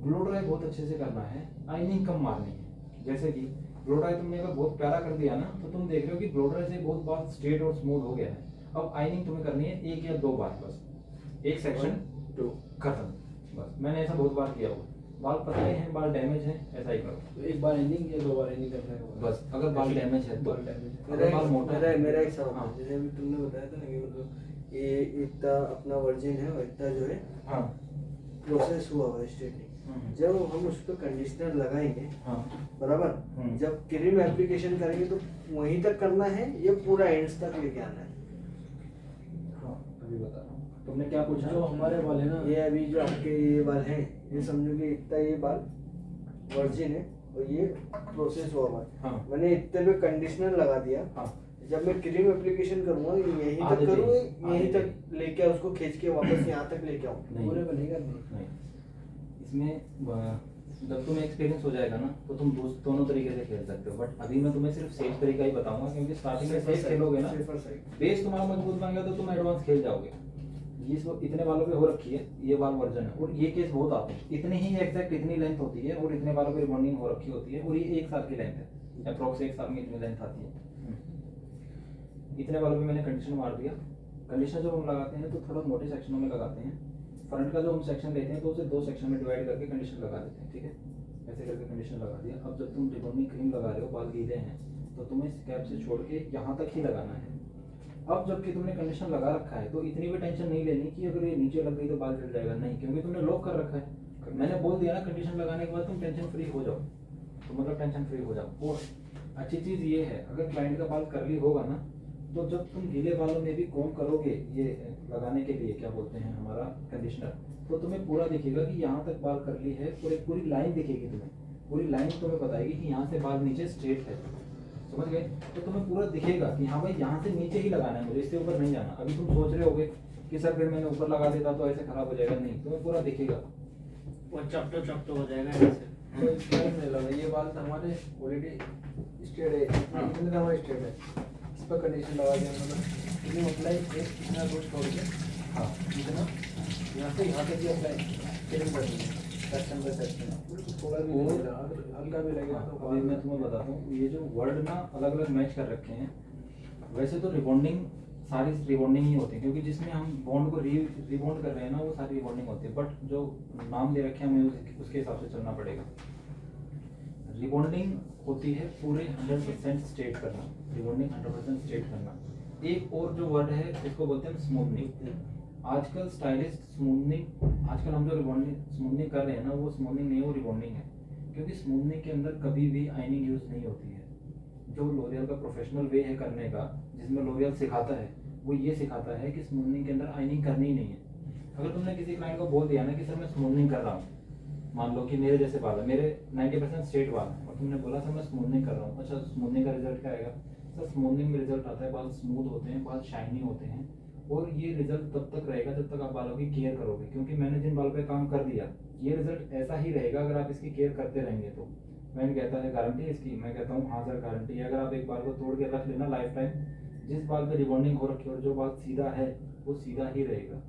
ब्लो ड्राई बहुत अच्छे से करना है, आइनिंग कम मारनी है। जैसे कि ब्लो ड्राई तुमने अगर बहुत प्यारा कर दिया ना, तो तुम देख रहे हो कि ब्लो ड्राई से बहुत बाल स्ट्रेट और स्मूथ हो गया है। अब आइनिंग तुम्हें करनी है 1 या 2 बार, बस एक सेक्शन 2 खत्म। बस मैंने ऐसा बहुत बार किया हुआ। बाल पतले हैं, बाल डैमेज हैं, ऐसा ही करो। तो एक बार एंडिंग या 2 बार एंडिंग करना है बस अगर बाल डैमेज है तो। बाल डैमेज है। अगर बाल मोटा है मेरा एक सवाल हाँ। है, जैसे अभी तुमने बताया था ना कि मतलब ये इतना अपना वर्जिन है और इतना जो है हाँ प्रोसेस हुआ हुआ स्ट्रेटनिंग, जब हम उस पर कंडीशनर लगाएंगे हाँ बराबर, जब क्रीम एप्लीकेशन करेंगे तो वहीं तक करना है या पूरा एंड्स तक लेके आना है? हाँ, अभी बता रहा हूँ। तुमने क्या पूछा? जो हमारे बाल है ना, ये अभी जो आपके ये बाल हैं, ये समझो कि इतना ये बाल वर्जिन है और ये प्रोसेस हुआ हुआ है। हाँ मैंने इतने पे कंडीशनर लगा दिया, हाँ जब मैं क्रीम एप्लीकेशन करूंगा यहीं तक आधे करूँ, पे, यहीं आधे तक लेके उसको खींच के वापस यहाँ तक लेके आऊँ? नहीं पूरे पे नहीं करनी। नहीं, इसमें जब तुम्हें एक्सपीरियंस हो जाएगा ना, तो तुम दोनों तरीके से खेल सकते हो। बट अभी मैं तुम्हें सिर्फ सेफ तरीका ही बताऊंगा, क्योंकि स्टार्टिंग में सेफ खेलोगे ना, बेस तुम्हारा मजबूत बन गया तो तुम एडवांस खेल जाओगे। ये इतने बालों पे हो रखी है, ये बाल वर्जन है, और ये केस बहुत आते हैं। इतने ही एग्जैक्ट इतनी लेंथ होती है और इतने बालों पे रिबॉन्डिंग हो रखी होती है, और ये 1 साल की लेंथ है, अप्रोक्स 1 साल में इतनी लेंथ आती है। इतने बालों पे मैंने कंडीशनर मार दिया। कंडीशनर जब हम लगाते हैं तो थोड़ा मोटे सेक्शनों में लगाते हैं। फ्रंट का जो हम सेक्शन लेते हैं तो उसे 2 सेक्शन में डिवाइड करके कंडीशनर लगा देते हैं, ठीक है। ऐसे करके कंडीशनर लगा दिया। अब जब तुम रिबॉन्डिंग क्रीम लगा रहे हो, बाल गीले हैं, तो तुम्हें स्कैल्प से छोड़ के यहाँ तक ही लगाना है। अब जबकि तुमने कंडीशनर लगा रखा है, तो इतनी भी टेंशन नहीं लेनी कि अगर ये नीचे लग गई तो बाल जल जाएगा, नहीं, क्योंकि तुमने लॉक कर रखा है। मैंने बोल दिया ना, कंडीशनर लगाने के बाद तुम टेंशन फ्री हो जाओ, तो मतलब टेंशन फ्री हो जाओ। और अच्छी चीज़ ये है, अगर क्लाइंट का बाल कर्ली होगा ना, तो जब तुम गीले बालों में भी कॉम्ब करोगे ये लगाने के लिए क्या बोलते हैं हमारा कंडीशनर, तो तुम्हें पूरा दिखेगा कि यहाँ तक बाल करली है, पूरी पूरी लाइन दिखेगी तुम्हें, पूरी लाइन तुम्हें बताएगी कि यहाँ से बाल नीचे स्ट्रेट है, समझ गए। तो तुम्हें पूरा दिखेगा कि हाँ भाई यहाँ से नीचे ही लगाना है मुझे, इससे ऊपर नहीं जाना। अभी तुम सोच रहे होगे कि सर फिर मैंने ऊपर लगा देता तो ऐसे खराब हो जाएगा, नहीं, तुम्हें पूरा दिखेगा। वो चपटो हो जाएगा ऐसे। तो इसका नहीं लगा, ये बाल तो हमारे ऑलरेडी स्ट्रेट है, हाँ। इतने तो हमारे स्ट्रेट है। इस पर कंडीशन लगा दिया मतलब इन्हें अप्लाई एक इतना रोज छोड़ के, हाँ, इतना यहाँ से यहाँ तक ही अप्लाई क्रीम कर देंगे सेक्शन बाय सेक्शन, थोड़ा भी नहीं लगा, अगर हल्का भी लगेगा तो अभी मैं तुम्हें बताता हूँ, ये जो वर्ड ना अलग अलग मैच कर रखे हैं। वैसे तो रिबॉन्डिंग सारी रिबॉन्डिंग ही होती है, क्योंकि जिसमें हम बॉन्ड को रिबॉन्ड कर रहे हैं ना वो सारी रिबॉन्डिंग होती है, बट जो नाम दे रखे हैं हमें उसके हिसाब से चलना पड़ेगा। रिबॉन्डिंग होती है पूरे 100% स्ट्रेट करना, रिबॉन्डिंग 100% स्ट्रेट करना। एक और जो वर्ड है इसको बोलते हैं स्मूथनिंग। आजकल स्टाइलिस्ट स्मूथनिंग, आजकल हम जो रिबॉन्डिंग स्मूथनिंग कर रहे हैं ना वो स्मूथनिंग नहीं है, वो रिबॉन्डिंग है, क्योंकि स्मूथनिंग के अंदर कभी भी आइनिंग यूज नहीं होती है। जो लोरियल का प्रोफेशनल वे है करने का, जिसमें लोरियल सिखाता है, वो ये सिखाता है कि स्मूथनिंग के अंदर आइनिंग करनी ही नहीं है। अगर तुमने किसी क्लाइंट को बोल दिया ना कि सर मैं स्मूथनिंग कर रहा हूँ, मान लो कि मेरे जैसे बाल है, मेरे 90% स्ट्रेट बाल है, और तुमने बोला सर मैं स्मूथनिंग कर रहा हूँ, अच्छा स्मूथनिंग का रिजल्ट क्या आएगा? सर स्मूथनिंग में रिजल्ट आता है बाल स्मूथ होते हैं, बाल शाइनी होते हैं, और ये रिजल्ट तब तक रहेगा जब तक आप बालों की केयर करोगे, क्योंकि मैंने जिन बालों पे काम कर दिया ये रिजल्ट ऐसा ही रहेगा अगर आप इसकी केयर करते रहेंगे तो। मैंने कहता है गारंटी है इसकी, मैं कहता हूँ हाँ सर गारंटी है। अगर आप एक बाल को तोड़ के रख लेना लाइफ टाइम, जिस बाल पे रिबॉन्डिंग हो रखी है और जो बाल सीधा है वो सीधा ही रहेगा,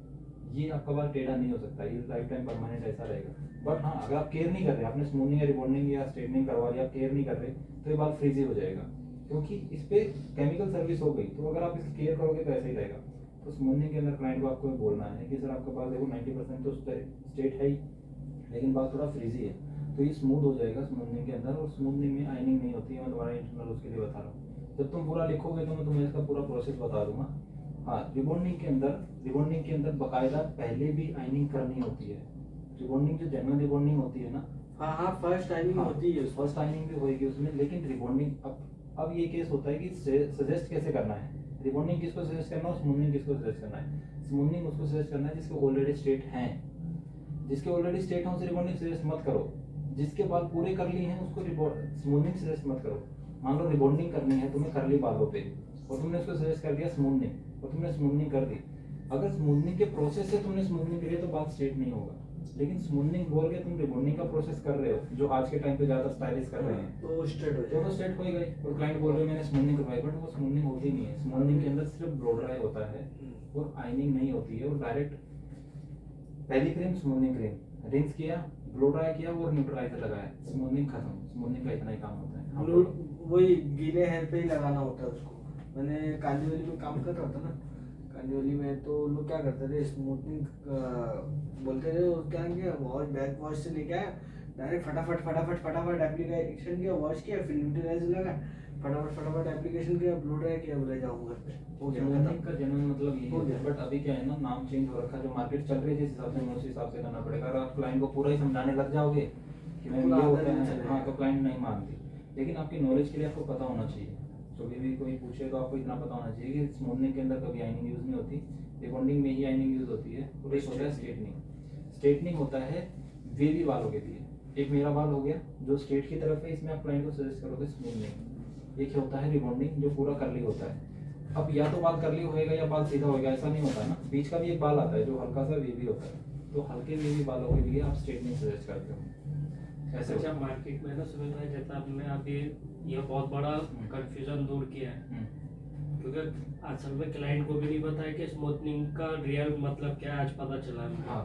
ये आपका बाल टेढ़ा नहीं हो सकता, ये लाइफ टाइम परमानेंट ऐसा रहेगा। बट हाँ, अगर आप केयर नहीं कर रहे, आपने स्मूथनिंग या रिबॉन्डिंग या स्ट्रेटनिंग करवा लिया, आप केयर नहीं कर रहे, तो ये बाल फ्रीजी हो जाएगा, क्योंकि इस पे केमिकल सर्विस हो गई। तो अगर आप इसकी केयर करोगे तो ऐसा ही रहेगा। तो स्मूथनिंग के अंदर क्लाइंट को आपको बोलना है कि सर आपका बाल देखो 90% तो स्ट्रेट है ही, लेकिन बाल थोड़ा फ्रीजी है, तो ये स्मूथ हो जाएगा स्मूथनिंग के अंदर। और स्मूथनिंग में आइनिंग नहीं होती है, मैं तुम्हारा इंटरनल उसके लिए बता रहा हूँ। जब तुम पूरा लिखोगे तो मैं तुम्हें इसका पूरा प्रोसेस बता दूंगा। हाँ, रिबॉन्डिंग के अंदर बकायदा पहले भी आइनिंग करनी होती है। रिबॉन्डिंग जो जेन्युइन रिबॉन्डिंग होती है ना, हाँ हाँ, फर्स्ट टाइमिंग होती है। फर्स्ट टाइमिंग भी होगी उसमें, लेकिन रिबॉन्डिंग अब ये केस होता है कि सजेस्ट कैसे करना है। रिबॉन्डिंग किसको सजेस्ट करना है, स्मूथनिंग किसको सजेस्ट करना है? स्मूथनिंग उसको सजेस्ट करना है जिसके ऑलरेडी स्ट्रेट हैं, जिसके ऑलरेडी स्ट्रेट हैं उसे रिबॉन्डिंग सजेस्ट मत करो। जिसके बाल पूरे करली हैं उसको स्मूथनिंग सजेस्ट मत करो। मान लो रिबॉन्डिंग करनी है तुम्हें करली बालों पे, और तुमने उसको सजेस्ट कर दिया स्मूथनिंग, और तुमने स्मूथनिंग कर दी। अगर स्मूथनिंग के प्रोसेस से तुमने स्मूथनिंग करी तो बाल स्ट्रेट नहीं होगा, लेकिन स्मूथनिंग बोल के तुम रिबॉन्डिंग का प्रोसेस कर रहे हो, जो आज के टाइम पे ज्यादा स्टाइलिश कर रहे हैं, तो स्ट्रेट हो तो जाएगा। स्ट्रेट हो ही गई। और क्लाइंट बोल रहे हो मैंने स्मूथनिंग करवाई, बट वो स्मूथनिंग होती नहीं है। स्मूथनिंग के अंदर सिर्फ ब्लो ड्राई होता है और आइनिंग नहीं होती है। और डायरेक्ट पहली क्रीम स्मूथनिंग क्रीम रिंस किया, ब्लो ड्राई किया और न्यूट्रलाइजर लगाया, स्मूथनिंग खत्म। स्मूथनिंग का इतना ही काम होता है। हाँ, बोलो। वही गीले हेयर पे ही लगाना होता है उसको। मैंने कांदीवली में काम कर रहा था ना, कांदीवली में तो लोग क्या करते थे, स्मूथनिंग बोलते थे, और क्या किया, वॉश बैक वॉश से लेके आया, डायरेक्ट फटाफट एप्लीकेशन किया, वॉश किया, फिर न्यूट्रलाइजर लगा, फटाफट एप्लीकेशन किया, ब्लो ड्राई किया, बोले जाऊँ घर पे, हो गया स्मूथनिंग खत्म। का जेन्युइन मतलब ये हो है, गया। बट अभी क्या है ना, नाम चेंज हो रखा है, जो मार्केट चल रही है जिस हिसाब से हमें उस हिसाब से करना पड़ेगा। अगर आप क्लाइंट को पूरा ही समझाने लग जाओगे कि मैम पूरा ये आधा होता नहीं है, चलेगा। हाँ, तो क्लाइंट नहीं मानती। लेकिन आपकी नॉलेज के लिए आपको पता होना चाहिए, तो भी कोई पूछे तो आपको इतना पता होना चाहिए कि स्मूथनिंग के अंदर कभी आइनिंग यूज नहीं होती, रिबॉन्डिंग में ही आइनिंग यूज होती है। और एक होता है स्ट्रेटनिंग। स्ट्रेटनिंग होता है वेवी बालों के लिए। एक मेरा बाल हो गया जो स्ट्रेट की तरफ है, इसमें आप क्लाइंट को सजेस्ट करोगे स्मूथनिंग। एक होता है रिबॉन्डिंग जो पूरा करली होता है। अब या तो बाल करली होएगा या बाल सीधा होएगा, ऐसा नहीं होता ना, बीच का भी एक बाल आता है जो हल्का सा वेवी होता है। तो हल्के वेवी बालों के लिए आप स्ट्रेटनिंग सजेस्ट करते हो। ऐसे अच्छा, मार्केट में ना सुबह भाई, जैसा आपने अभी ये बहुत बड़ा कंफ्यूजन दूर किया है, क्योंकि असल में क्लाइंट को भी नहीं पता है कि स्मूथनिंग का रियल मतलब क्या है, आज पता चला है मुझे। हाँ,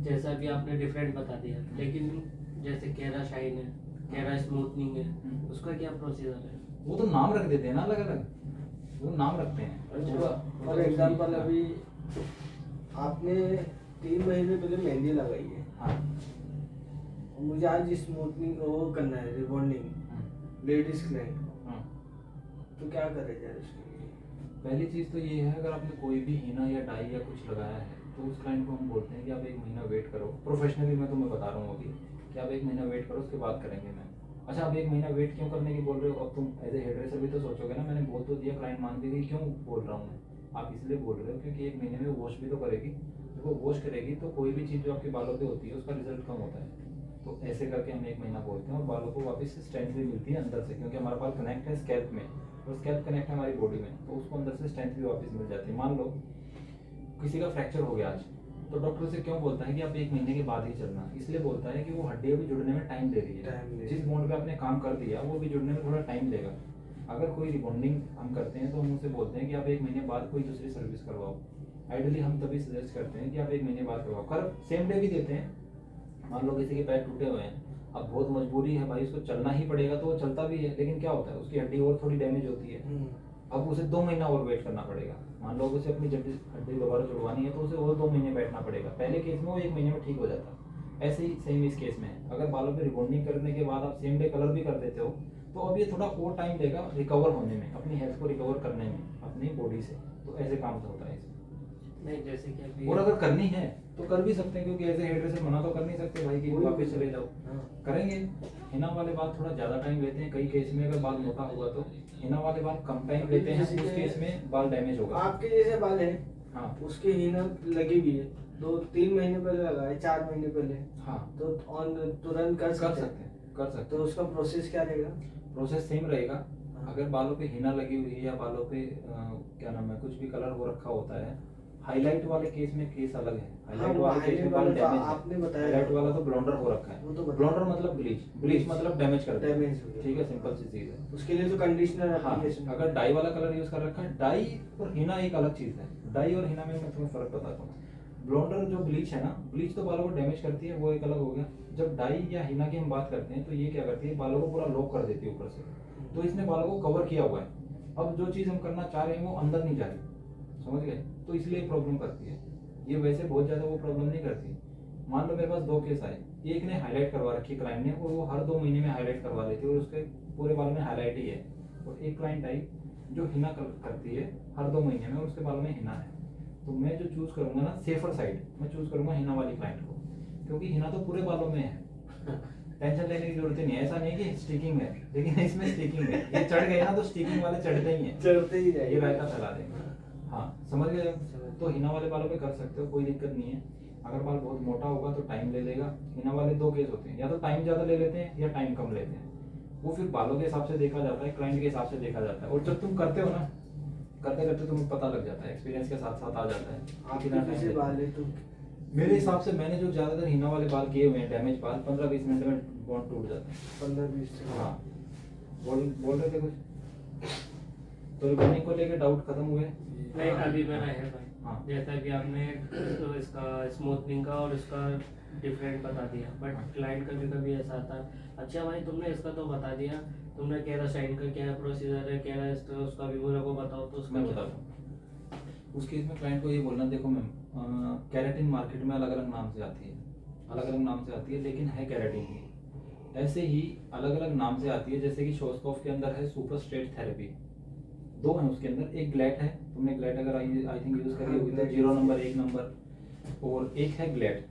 जैसा भी आपने डिफरेंट बता दिया, लेकिन जैसे केरा शाइन है, केरा स्मूथनिंग है, उसका क्या प्रोसीजर है? वो तो नाम रख देते हैं ना अलग अलग, वो नाम रखते हैं। फॉर एग्जाम्पल अभी आपने 3 महीने पहले मेहंदी लगाई है, हाँ, और मुझे आज स्मूथनिंग वो करना है, रिबॉन्डिंग लेडीज क्लाइंट को, हाँ। तो क्या करे जाए इसके लिए? पहली चीज़ तो ये है, अगर आपने कोई भी हीना या डाई या कुछ लगाया है तो उस क्लाइंट को हम बोलते हैं कि आप 1 महीना वेट करो। प्रोफेशनली मैं तुम्हें बता रहा हूँ अभी कि आप 1 महीना वेट करो, उसके बाद करेंगे मैम। अच्छा, अब 1 महीना वेट क्यों करने की बोल रहे हो? अब तुम एज ए हेयर ड्रेसर भी तो सोचोगे ना, मैंने बोल तो दिया, क्लाइंट मान भी गई, क्यों बोल रहा हूँ मैं? आप इसलिए बोल रहे हो क्योंकि 1 महीने में वॉश भी तो करेगी। जब वो वॉश करेगी तो कोई भी चीज़ जो आपके बालों पे होती है उसका रिजल्ट कम होता है। तो ऐसे करके हम 1 महीना बोलते हैं और बालों को वापस से स्ट्रेंथ भी मिलती है अंदर से, क्योंकि हमारा बाल कनेक्ट है स्कैल्प में और स्कैल्प कनेक्ट है हमारी बॉडी में, तो उसको अंदर से स्ट्रेंथ भी वापस मिल जाती है। मान लो किसी का फ्रैक्चर हो गया आज, तो डॉक्टर से क्यों बोलता है कि आप 1 महीने के बाद ही चलना? इसलिए बोलता है कि वो हड्डियां भी जुड़ने में टाइम ले रही है। जिस बोन पे आपने काम कर दिया वो भी जुड़ने में थोड़ा टाइम लेगा। अगर कोई रिबॉन्डिंग हम करते हैं तो हम उनसे बोलते हैं कि आप 1 महीने बाद कोई दूसरी सर्विस करवाओ। आइडियली हम तभी सजेस्ट करते हैं कि आप 1 महीने बाद करवाओ। कर सेम डे भी देते हैं। मान लो किसी के पैर टूटे हुए हैं, अब बहुत मजबूरी है भाई, उसको चलना ही पड़ेगा, तो वो चलता भी है, लेकिन क्या होता है उसकी हड्डी और थोड़ी डैमेज होती है। अब उसे 2 महीना और वेट करना पड़ेगा। मान लो उसे अपनी हड्डी दोबारा जुड़वानी है तो उसे और 2 महीने बैठना पड़ेगा। पहले केस में वो 1 महीने में ठीक हो जाता। ऐसे ही सेम इस केस में है। अगर बालों पे रिबॉन्डिंग करने के बाद आप सेम डे कलर भी कर देते हो तो अब ये थोड़ा और टाइम लेगा रिकवर होने में, अपनी हेल्थ को रिकवर करने में अपनी बॉडी से। तो ऐसे काम तो होता है इसमें। नहीं जैसे कि अभी और अगर करनी है तो कर भी सकते हैं, क्योंकि ऐसे हेयर ड्रेसर मना तो कर नहीं सकते भाई कि वापस चले जाओ। करेंगे। हिना वाले बाल थोड़ा ज्यादा टाइम लेते हैं कई केस में, अगर बाल मोटा हुआ तो। हिना वाले बाल कम टाइम लेते हैं, उस केस में बाल डैमेज होगा। आपके जैसे बाल है, हाँ उसके हिना लगी भी है, 2-3 महीने पहले लगाए, 4 महीने पहले, हाँ तो ऑन तुरंत कर सकते हैं। कर सकते तो उसका प्रोसेस क्या रहेगा? प्रोसेस सेम रहेगा। अगर बालों पे हिना लगी हुई है या बालों पे क्या नाम है कुछ भी कलर हो रखा होता है, हाईलाइट वाले केस में केस अलग है। हाईलाइट वो वाले केस में highlight बाल वाला तो डैमेज आपने बताया। हाईलाइट वाला तो ब्लॉन्डर हो रखा वो तो है। बताया। ब्लॉन्डर मतलब ब्लीच, ब्लीच मतलब डैमेज कर देना। डैमेज हो गया। ठीक है, सिंपल सी चीज है। उसके लिए तो कंडीशनर हाँ, एप्लीकेशन। अगर डाई वाला कलर यूज कर रखा है, डाई और हिना एक अलग चीज है। डाई और हिना में मैं तुम्हें फर्क बताता हूँ। ब्लॉन्डर जो ब्लीच है ना, ब्लीच तो बालों को डैमेज करती है, वो एक अलग हो गया। जब डाई या हिना की हम बात करते हैं तो ये क्या करती है, बालों को पूरा लॉक कर देती है ऊपर से। तो इसने बालों को कवर किया हुआ है। अब जो चीज हम करना चाह रहे हैं वो अंदर नहीं जा रही, समझ गए? तो इसलिए प्रॉब्लम करती है। ये वैसे बहुत ज्यादा वो प्रॉब्लम नहीं करती। मान लो मेरे पास 2 केस आए, एक ने हाईलाइट करवा रखी क्लाइंट ने, और वो हर 2 महीने में हाईलाइट करवा लेती है और उसके पूरे बाल में हाईलाइट ही है। और एक क्लाइंट आई जो हिना करती है हर 2 महीने में और उसके बालों में हिना है। तो मैं जो चूज करूंगा ना सेफर साइड, मैं चूज करूंगा हिना वाली क्लाइंट को, क्योंकि हिना तो पूरे बालों में है। टेंशन लेने की जरूरत ही नहीं है। ऐसा नहीं है कि स्टिकिंग है, लेकिन इसमें स्टिकिंग है। ये चढ़ गए ना तो स्टिकिंग वाले चढ़ते ही हैं, चढ़ते ही जाएंगे। ये रायता फैला देंगे। हाँ, समझ गए? तो हिना वाले बालों पे कर सकते हो, कोई दिक्कत नहीं है। अगर बाल बहुत मोटा होगा तो टाइम ले लेगा। हिना वाले 2 केस होते हैं, या तो टाइम ज्यादा ले लेते हैं या टाइम कम लेते हैं। वो फिर बालों के हिसाब से देखा जाता है, क्लाइंट के हिसाब से देखा जाता है। और जब तुम करते हो ना, करते करते तुम्हें पता लग जाता है, एक्सपीरियंस के साथ साथ आ जाता है आपके कितना time जैसे लेता है। बाल है तो मेरे हिसाब से मैंने जो ज्यादातर हिना वाले बाल किए हुए हैं, डैमेज बाल, 15-20 मिनट में बॉन्ड टूट जाता है। 15-20 से। हाँ, बोल रहे थे कुछ? तो रिबॉन्डिंग को लेके डाउट खत्म हुए? नहीं अभी मेरा है भाई। हाँ। जैसा कि आपने तो इसका स्मूथनिंग का और इसका डिफरेंट बता दिया, बट क्लाइंट कभी कभी ऐसा आता है। अच्छा भाई तुमने इसका तो बता दिया, तुमने केराशाइन का क्या प्रोसीजर है, क्या उसका भी मेरे को बताओ तो उसका मैं क्या? बताता हूँ। उस केस में क्लाइंट को ये बोलना, देखो मैम, कैराटिन मार्केट में अलग अलग नाम से आती है, अलग अलग नाम से आती है, लेकिन है कैराटिन ही। ऐसे ही अलग अलग नाम से आती है, जैसे कि शोस्कोफ के अंदर है सुपर स्ट्रेट थेरेपी, 2 हैं उसके अंदर। एक ग्लैट है, तुमने ग्लैट अगर आई थिंक यूज करी होगी तो 0 नंबर 1 नंबर, और एक है ग्लैट।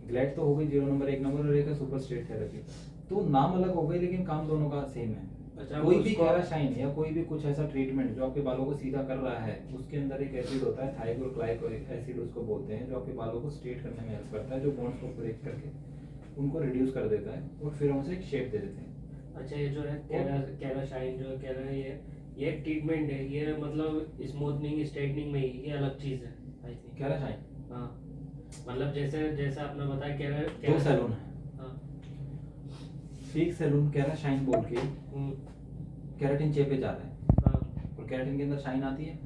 ग्लैट तो हो गई 0 नंबर 1 नंबर, और एक है सुपर स्ट्रेट थेरेपी। तो नाम अलग हो गए लेकिन काम दोनों का सेम है। अच्छा, कोई भी उसको- कैराशाइन या कोई भी कुछ ऐसा ट्रीटमेंट जो आपके बालों को सीधा कर रहा है, उसके अंदर एक एसिड होता है, थाइरोग्लाइकोलिक एसिड उसको बोलते हैं, जो आपके बालों को स्ट्रेट करने में हेल्प करता है, जो बोन्स को ब्रेक करके उनको रिड्यूस कर देता है और फिर हम उसे एक शेप दे देते हैं। अच्छा ये जो है केराशाइन जो है ये ट्रीटमेंट है, ये मतलब स्मूथनिंग स्ट्रेटनिंग में ही ये अलग चीज है आई थिंक। कैराशाइन हाँ मतलब जैसे आपने बताया 2 सैलून है, हाँ। एक सैलून कैराशाइन बोल के कैराटिन चेपे जा रहा है, हाँ और कैराटिन के अंदर शाइन आती है,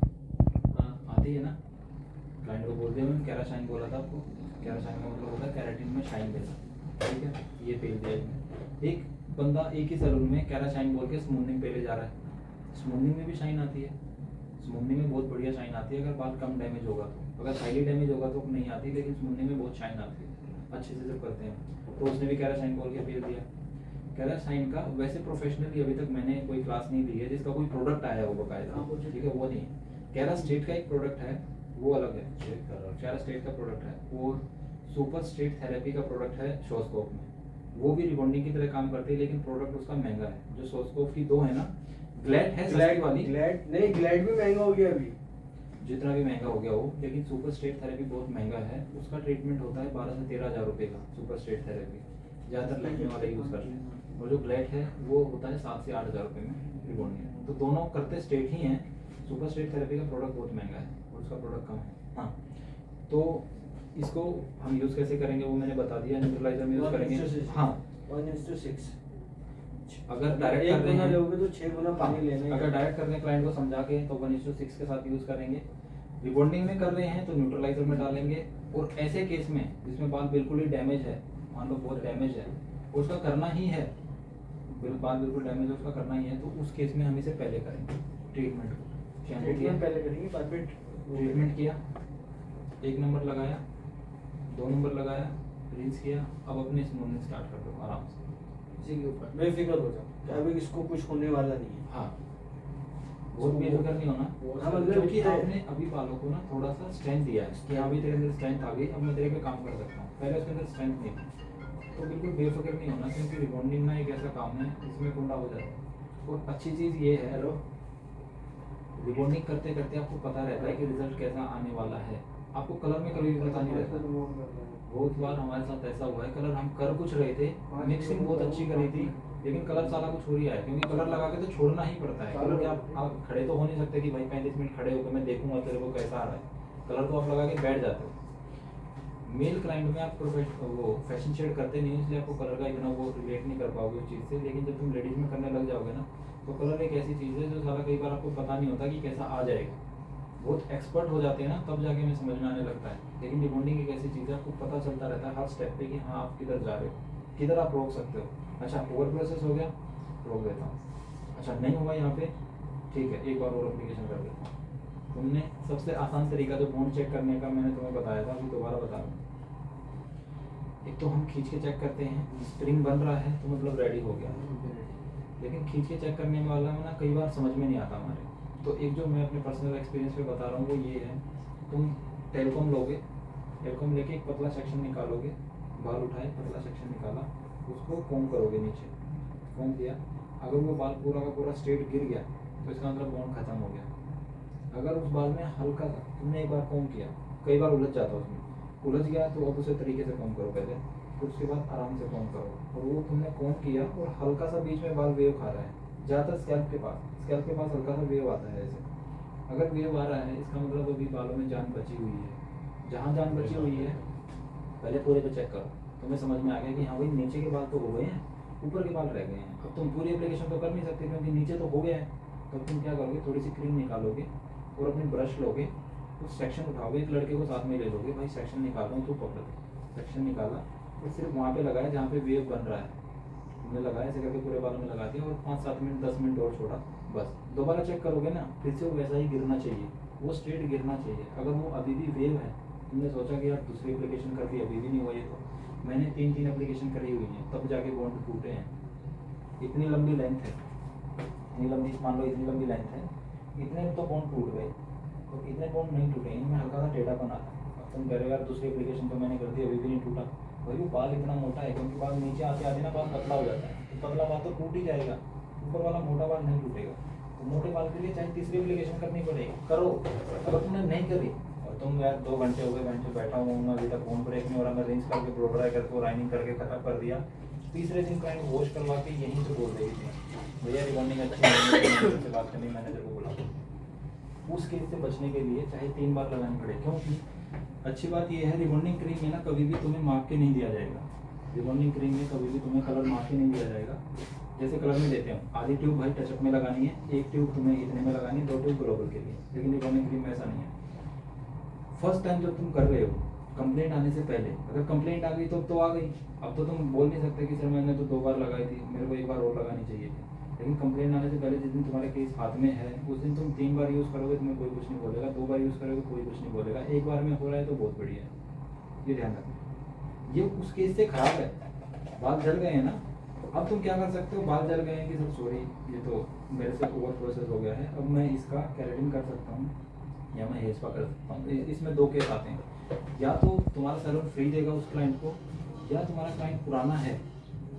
हाँ आती है ना। क्लाइंट को बोलते हैं कैराशाइन बोला था आपको, कैराशाइन का मतलब होता है कैराटिन में शाइन देना, ठीक है। ये पेल दिया इसमें। एक बंदा एक ही सैलून में कैराशाइन बोल के स्मूथनिंग पेले जा रहा है, स्मूथनिंग में भी शाइन आती है, स्मूथनिंग में बहुत बढ़िया शाइन आती है अगर बाल कम डैमेज होगा तो। अगर हाईली डैमेज होगा तो नहीं आती, लेकिन स्मूथनिंग में बहुत शाइन आती है अच्छे से जब करते हैं। तो उसने भी कैराशाइन बोल के पेल दिया। कैराशाइन का वैसे प्रोफेशनली अभी तक मैंने कोई क्लास नहीं दी है जिसका कोई प्रोडक्ट आया हो बकायदा, ठीक है, वो नहीं है। कैरा स्टेट का एक प्रोडक्ट है, वो अलग है, कैरा स्टेट का प्रोडक्ट है, और सुपर स्ट्रेट थेरेपी का प्रोडक्ट है शोस्कोप में। वो भी रिबॉन्डिंग की तरह काम करती है, लेकिन प्रोडक्ट उसका महंगा है। जो सोस्कोफ की दो है ना, ग्लैड है सस्ती वाली, ग्लैड नहीं, ग्लैड भी महंगा हो गया अभी, जितना भी महंगा हो गया हो, लेकिन सुपर स्टेट थेरेपी बहुत महंगा है। उसका ट्रीटमेंट होता है 12 से 13 हज़ार रुपये का सुपर स्टेट थेरेपी, ज़्यादातर लड़कियों वाले यूज़ करते हैं। और जो ग्लैड है वो होता है 7 से 8 हज़ार रुपये में रिबॉन्डिंग। तो दोनों करते स्टेट ही हैं। सुपर स्टेट थेरेपी का प्रोडक्ट बहुत महंगा है और उसका प्रोडक्ट कम है। हाँ, तो इसको हम यूज़ कैसे करेंगे वो मैंने बता दिया। न्यूट्रलाइजर में यूज़ करेंगे। हाँ, 1:6। अगर डायरेक्ट एक कर रहे गुना हैं, लोगे तो 6 गुना पानी लेने अगर डायरेक्ट कर रहे हैं क्लाइंट को समझा के तो 1:6 के साथ यूज़ करेंगे। रिबॉन्डिंग में कर रहे हैं तो न्यूट्रलाइजर में डालेंगे। और ऐसे केस में जिसमें बाल बिल्कुल ही डैमेज है, मान लो बहुत डैमेज है, उसका करना ही है, बाल बिल्कुल डैमेज है, उसका करना ही है, तो उस केस में हम इसे पहले करेंगे ट्रीटमेंट को। शैम्पू किया, पहले करेंगे, बाद में ट्रीटमेंट किया, 1 नंबर लगाया, 2 नंबर लगाया, रिंस किया, अब अपने स्मूथनिंग स्टार्ट कर दो आराम से। इसी के ऊपर बेफिक्र हो जाओ कि अभी इसको कुछ होने वाला नहीं है। हाँ, बहुत बेफिक्र नहीं होना, क्योंकि आपने अभी बालों को ना थोड़ा सा स्ट्रेंथ दिया है कि हाँ भाई तेरे अंदर स्ट्रेंथ आ गई, अब मैं तेरे पे काम कर सकता हूँ। पहले उसके अंदर स्ट्रेंथ नहीं थी, तो बिल्कुल बेफिक्र नहीं होना, क्योंकि रिबॉन्डिंग ना एक ऐसा काम है जिसमें कुंडा हो जाता है। और अच्छी चीज़ ये है, रिबॉन्डिंग करते करते आपको पता रहता है कि रिजल्ट कैसा आने वाला है। आपको कलर में कभी भी पता नहीं रहता। बहुत बार हमारे साथ ऐसा हुआ है, कलर हम कर कुछ रहे थे, मिक्सिंग बहुत अच्छी करी थी, लेकिन कलर साला कुछ हो रही है, क्योंकि कलर लगा के तो छोड़ना ही पड़ता है। कलर के आप खड़े तो हो नहीं सकते कि भाई 35 मिनट खड़े होकर मैं देखूंगा तेरे को कैसा आ रहा है। कलर तो आप लगा के बैठ जाते हो। मेल क्लाइंट में आप वो फैशन शेड करते नहीं, इसलिए आपको कलर का इतना वो रिलेट नहीं कर पाओगे उस चीज़ से। लेकिन जब तुम लेडीज़ में करने लग जाओगे ना, तो कलर एक ऐसी चीज़ है जो सारा कई बार आपको पता नहीं होता कि कैसा आ जाएगा। बहुत एक्सपर्ट हो जाते हैं ना, तब जाके हमें समझ में आने लगता है। लेकिन रिबॉन्डिंग एक ऐसी चीज़ है, आपको पता चलता रहता है हर स्टेप पे कि हाँ आप किधर जा रहे हो, किधर आप रोक सकते हो। अच्छा, ओवर प्रोसेस हो गया, रोक देता हूँ। अच्छा, नहीं हुआ यहाँ पे, ठीक है, एक बार और एप्लीकेशन कर देता हूँ। तुमने सबसे आसान तरीका जो बॉन्ड चेक करने का मैंने तुम्हें बताया था, अभी दोबारा बता रहा हूँ। एक तो हम खींच के चेक करते हैं, स्प्रिंग बन रहा है तो मतलब रेडी हो गया। लेकिन खींच के चेक करने वाला में ना कई बार समझ में नहीं आता हमारे। तो एक जो मैं अपने पर्सनल एक्सपीरियंस पे बता रहा हूँ वो ये है, तुम टेलकॉम लोगे, टेलकॉम लेके एक पतला सेक्शन निकालोगे, बाल उठाए, पतला सेक्शन निकाला, उसको कॉम्ब करोगे नीचे, कॉम्ब किया। अगर वो बाल पूरा का पूरा स्ट्रेट गिर गया तो इसका मतलब बॉन्ड खत्म हो गया। अगर उस बाल में हल्का सा तुमने एक बार कॉम्ब किया, कई बार उलझ जाता उसमें, उलझ गया तो अब उसे तरीके से कॉम्ब करो पहले, फिर उसके बाद आराम से कॉम्ब करो। और वो तुमने कॉम्ब किया और हल्का सा बीच में बाल वेव खा रहा है, ज़्यादातर स्कैल्प के पास हल्का सा वेव आता है ऐसे। अगर वेव आ रहा है इसका मतलब अभी बालों में जान बची हुई है। जहाँ जान बची हुई है पहले पूरे पे चेक करो, तुम्हें समझ में आ गया कि हाँ भाई नीचे के बाल तो हो गए हैं, ऊपर के बाल रह गए हैं। अब तुम पूरी एप्लीकेशन तो कर नहीं सकते क्योंकि नीचे तो हो गया है। तो तुम क्या करोगे, थोड़ी सी क्रीम निकालोगे और अपनी ब्रश लोगे, उस सेक्शन उठाओगे, एक लड़के को साथ में ले लोगे, भाई सेक्शन निकाल रहा हूँ तू पकड़। सेक्शन निकाला और सिर्फ वहाँ पे लगाया जहाँ पे वेव बन रहा है, तुमने लगाया, ऐसे करके पूरे बालों में लगा दिया और 5-7 मिनट 10 मिनट और छोड़ा, बस। दोबारा चेक करोगे ना, फिर से वो वैसा ही गिरना चाहिए, वो स्ट्रेट गिरना चाहिए। अगर वो अभी भी वेव है, तुमने सोचा कि यार दूसरी एप्लीकेशन कर दी अभी भी नहीं हुआ, ये तो मैंने 3 एप्लीकेशन करी हुई हैं तब जाके बॉन्ड टूटे हैं। इतनी लंबी लेंथ है, इतनी लंबी, मान लो इतनी लंबी लेंथ है, इतने तो बॉन्ड टूट गए, तो इतने बॉन्ड नहीं टूटे, इनमें हल्का सा टेढ़ापन आता है। अब तुम कह रहे हो यार दूसरी एप्लीकेशन तो मैंने कर दी अभी भी नहीं टूटा, भाई वो बाल इतना मोटा है, क्योंकि बाल नीचे आते आते ना बाल पतला हो जाता है, तो पतला बाल तो टूट ही जाएगा, ऊपर वाला मोटा बाल नहीं टूटेगा। तो मोटे बाल के लिए चाहे तीसरी एप्लीकेशन करनी पड़ेगी, करो। अगर तुमने नहीं करी और तुम यार 2 घंटे हो गए बेंच पे बैठा हूँ, अभी तक फोन ब्रेक नहीं हो रहा, मैं रिंस करके ब्लो ड्राई करके लाइनिंग करके खत्म कर दिया, तीसरे दिन क्लाइंट वॉश करवा के यहीं से बोल देगी थी भैया रिबॉन्डिंग अच्छी नहीं से बात करनी, मैनेजर को बुला। उस केस से बचने के लिए चाहे 3 बार लगानी पड़े, क्योंकि अच्छी बात यह है रिबॉन्डिंग क्रीम में ना कभी भी तुम्हें मार्क के नहीं दिया जाएगा। रिबॉन्डिंग क्रीम में कभी भी तुम्हें कलर मार्क के नहीं दिया जाएगा। जैसे कलर में देते हैं, आधी ट्यूब भाई टचअप में लगानी है, 1 ट्यूब तुम्हें इतने में लगानी है, 2 ट्यूब ग्लोबल के लिए। लेकिन रिबॉन्डिंग क्रीम में ऐसा नहीं है। फर्स्ट टाइम जब तुम कर रहे हो, कंप्लेंट आने से पहले, अगर कंप्लेंट आ गई तो आ गई, अब तो तुम बोल नहीं सकते कि सर मैंने तो 2 बार लगाई थी, मेरे को 1 बार और लगानी चाहिए थी। लेकिन कंप्लेंट आने से पहले जिस दिन तुम्हारे केस हाथ में है, उस दिन तुम 3 बार यूज़ करोगे, तुम्हें कोई कुछ नहीं बोलेगा, 2 बार यूज़ करोगे कोई कुछ नहीं बोलेगा, 1 बार में हो रहा है तो बहुत बढ़िया है, ये ध्यान रखना। ये उस केस से खराब है, बाल जल गए हैं ना, अब तुम क्या कर सकते हो, बाल जल गए हैं कि सर सॉरी ये तो मेरे से ओवर प्रोसेस हो गया है, अब मैं इसका केराटिन कर सकता हूँ या मैं हेयर स्पा कर सकता हूँ। इसमें 2 केस आते हैं, या तो तुम्हारा सैलून फ्री देगा उस क्लाइंट को, या तुम्हारा क्लाइंट पुराना है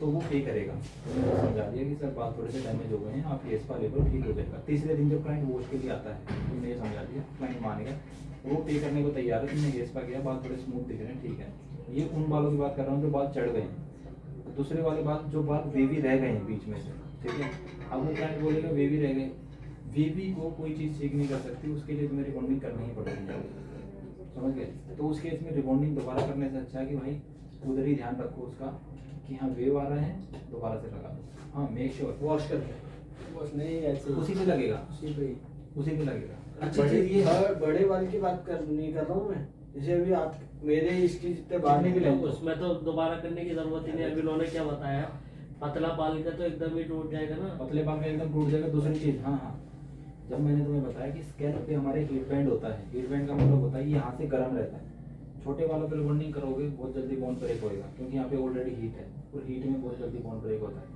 तो वो पे करेगा। तो समझा दिया कि सर बाल थोड़े से डैमेज हो गए हैं, आप ये स्पा लेबर ठीक हो जाएगा। तीसरे दिन जब क्लाइंट वॉश के लिए आता है तो मैंने ये समझा दिया, क्लाइंट मान गया, वो पे करने को तैयार है। तुमने ये स्पा किया, बाल थोड़े स्मूथ दिख रहे हैं, ठीक है। ये उन बालों की बात कर रहा हूँ जो बाल चढ़ गए हैं। दूसरे वाले बाल जो बाल वेवी रह गए हैं बीच में से, ठीक है। अब वो क्लाइंट बोलेगा वेवी रह गए, वेवी को कोई चीज़ ठीक नहीं कर सकती, उसके लिए तुम्हें रिबॉन्डिंग करनी ही पड़ेगी, समझ गए। तो उस केस में रिबॉन्डिंग दोबारा करने से अच्छा है कि भाई उधर ही ध्यान रखो उसका कि हाँ वेव आ रहे हैं, दोबारा से लगा दो। हाँ मेक श्योर वॉश करके बस नहीं ऐसे उसी पे लगेगा, उसी पे ही। उसी पे लगेगा। अच्छी बड़े चीज़ ये है, बड़े बाल की बात कर नहीं कर रहा हूँ मैं, जैसे अभी आप मेरे इसकी जितने बाल जितने भी निकले लेंथ उसमें तो दोबारा करने की जरूरत ही नहीं। अभी उन्होंने क्या बताया, पतला बाल का तो एकदम ही टूट जाएगा ना। पतले बाल में एकदम टूट जाएगा। दूसरी चीज़, हाँ हाँ, जब मैंने तुम्हें बताया कि स्कैल्प पे हमारे हीट बैंड होता है, हीट बैंड का मतलब होता है ये यहाँ से गर्म रहता है। छोटे बालों पे रिबॉन्डिंग करोगे बहुत जल्दी बॉन्ड ब्रेक होएगा, क्योंकि यहाँ पे ऑलरेडी हीट है और हीट में बहुत जल्दी बॉन्ड ब्रेक होता है।